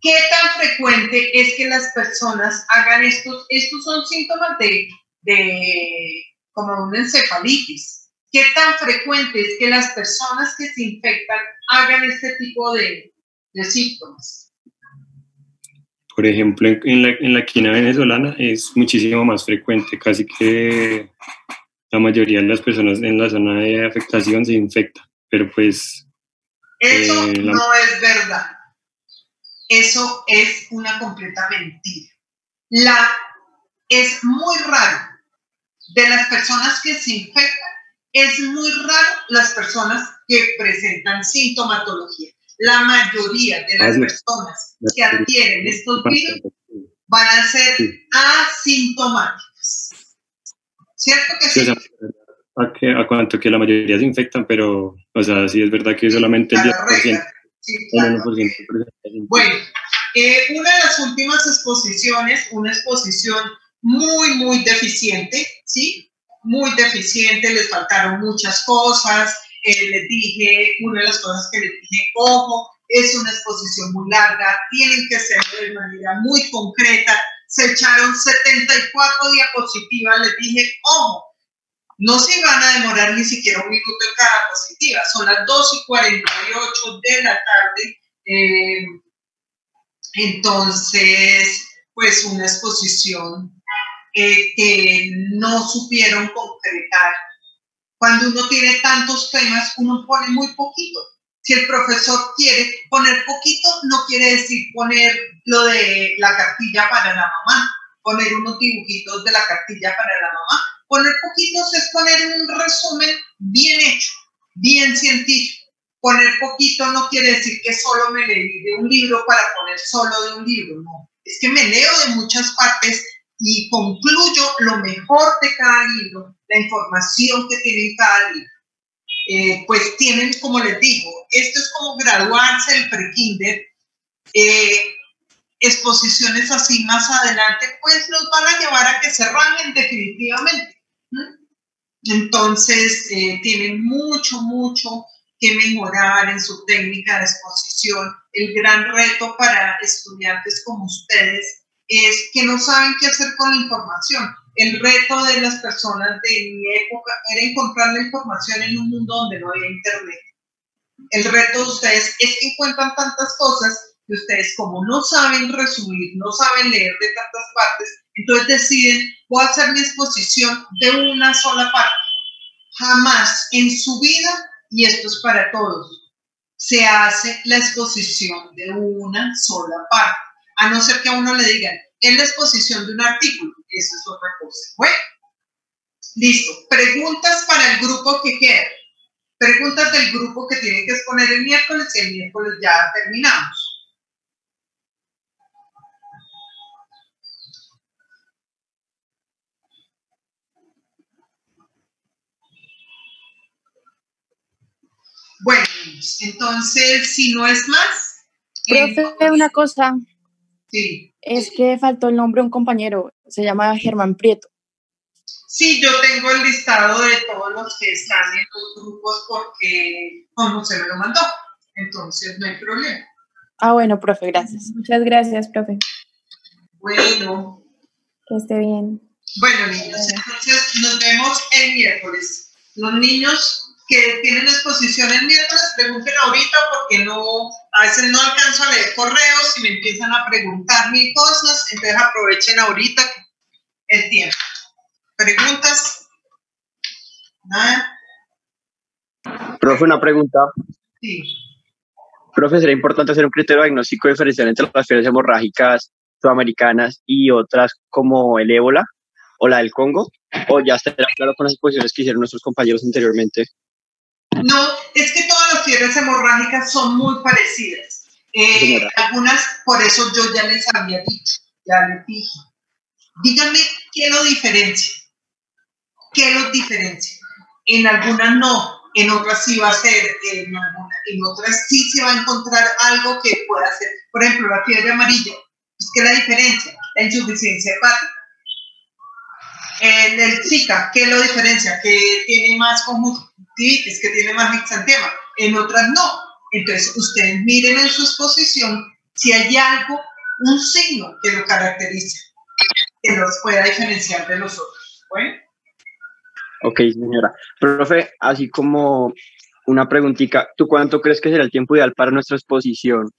¿Qué tan frecuente es que las personas hagan estos? Estos son síntomas de como una encefalitis. ¿Qué tan frecuente es que las personas que se infectan hagan este tipo de síntomas? Por ejemplo, en la quina venezolana es muchísimo más frecuente, casi que la mayoría de las personas en la zona de afectación se infectan, pero pues... Eso no es verdad. Eso es una completa mentira. Es muy raro. De las personas que se infectan, es muy raro las personas que presentan sintomatología. La mayoría de las personas que adquieren estos virus van a ser asintomáticas. ¿Cierto que sí? O sea, a cuanto que la mayoría se infectan, pero, o sea, sí es verdad que solamente el 10%. Sí, claro. Bueno, una de las últimas exposiciones, una exposición muy deficiente, ¿sí? Muy deficiente, les faltaron muchas cosas. Les dije, una de las cosas que les dije, ojo, es una exposición muy larga, tienen que ser de manera muy concreta. Se echaron 74 diapositivas, les dije, ojo, no se van a demorar ni siquiera un minuto en cada diapositiva, son las 2:48 de la tarde, entonces, pues una exposición que no supieron concretar. Cuando uno tiene tantos temas, uno pone muy poquito. Si el profesor quiere poner poquito, no quiere decir poner lo de la cartilla para la mamá, poner unos dibujitos de la cartilla para la mamá. Poner poquitos es poner un resumen bien hecho, bien científico. Poner poquito no quiere decir que solo me leí de un libro para poner solo de un libro, no. Es que me leo de muchas partes y concluyo lo mejor de cada libro, la información que tiene cada libro. Pues tienen, como les digo, esto es como graduarse del prekinder, exposiciones así más adelante, pues los van a llevar a que se rajen definitivamente. Entonces, tienen mucho que mejorar en su técnica de exposición. El gran reto para estudiantes como ustedes es que no saben qué hacer con la información. El reto de las personas de mi época era encontrar la información en un mundo donde no había internet. El reto de ustedes es que encuentran tantas cosas que ustedes, como no saben resumir, no saben leer de tantas partes, entonces deciden, voy a hacer mi exposición de una sola parte. Jamás en su vida, y esto es para todos, se hace la exposición de una sola parte, a no ser que a uno le digan, es la exposición de un artículo, eso es otra cosa. Bueno, listo. Preguntas para el grupo que queda. Preguntas del grupo que tienen que exponer el miércoles y el miércoles ya terminamos. Bueno, entonces, si no es más... Profe, una cosa. Sí. Es que faltó el nombre de un compañero, se llama Germán Prieto. Sí, yo tengo el listado de todos los que están en los grupos porque como se me lo mandó, entonces no hay problema. Ah, bueno, profe, gracias. Muchas gracias, profe. Bueno. Que esté bien. Bueno, niños, entonces nos vemos el miércoles. Los niños que tienen exposición el miércoles, pregunten ahorita porque a veces no alcanzo a leer correos y me empiezan a preguntar mil cosas, entonces aprovechen ahorita el tiempo. ¿Preguntas? ¿Nada? Profe, una pregunta. Sí. Profe, ¿sería importante hacer un criterio diagnóstico diferencial entre las fiebres hemorrágicas sudamericanas y otras como el ébola o la del Congo? ¿O ya está claro con las exposiciones que hicieron nuestros compañeros anteriormente? No, es que todas las fiebres hemorrágicas son muy parecidas. Algunas, por eso yo ya les había dicho, ya les dije. Díganme qué lo diferencia. ¿Qué los diferencia? En algunas no. en otras sí va a ser, en otras sí se va a encontrar algo que pueda ser, por ejemplo, la fiebre amarilla. Es que la diferencia, la insuficiencia hepática. En el Zika, ¿qué lo diferencia? Que tiene más conjuntivitis, que tiene más exantema. En otras no. Entonces, ustedes miren en su exposición si hay algo, un signo que lo caracterice, que los pueda diferenciar de los otros. Bueno. Ok, señora. Profe, así como una preguntita, ¿tú cuánto crees que será el tiempo ideal para nuestra exposición?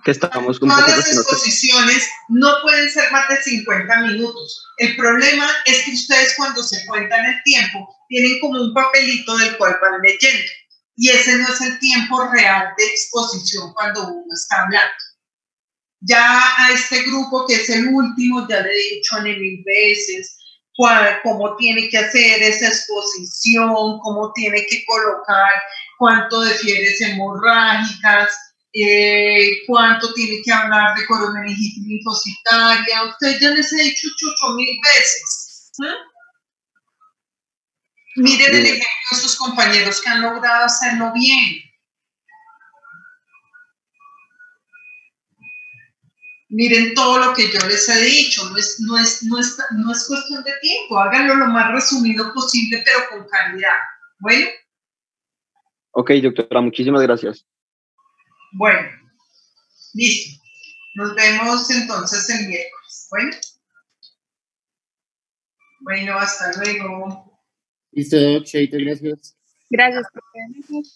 Que estamos un poco... Todas las exposiciones no pueden ser más de 50 minutos. El problema es que ustedes cuando se cuentan el tiempo, tienen como un papelito del cual van leyendo. Y ese no es el tiempo real de exposición cuando uno está hablando. Ya a este grupo, que es el último, ya le he dicho 1000 veces cómo tiene que hacer esa exposición, cómo tiene que colocar, cuánto de fiebres hemorrágicas, cuánto tiene que hablar de coromeningitis linfocitaria. Ustedes ya les he dicho 8000 veces. Miren el ejemplo de sus compañeros que han logrado hacerlo bien. Miren todo lo que yo les he dicho, no es cuestión de tiempo, háganlo lo más resumido posible, pero con calidad. Bueno. Ok, doctora, muchísimas gracias. Bueno, listo. Nos vemos entonces el miércoles. Bueno, hasta luego. Listo, Cheito, gracias. Gracias, profe.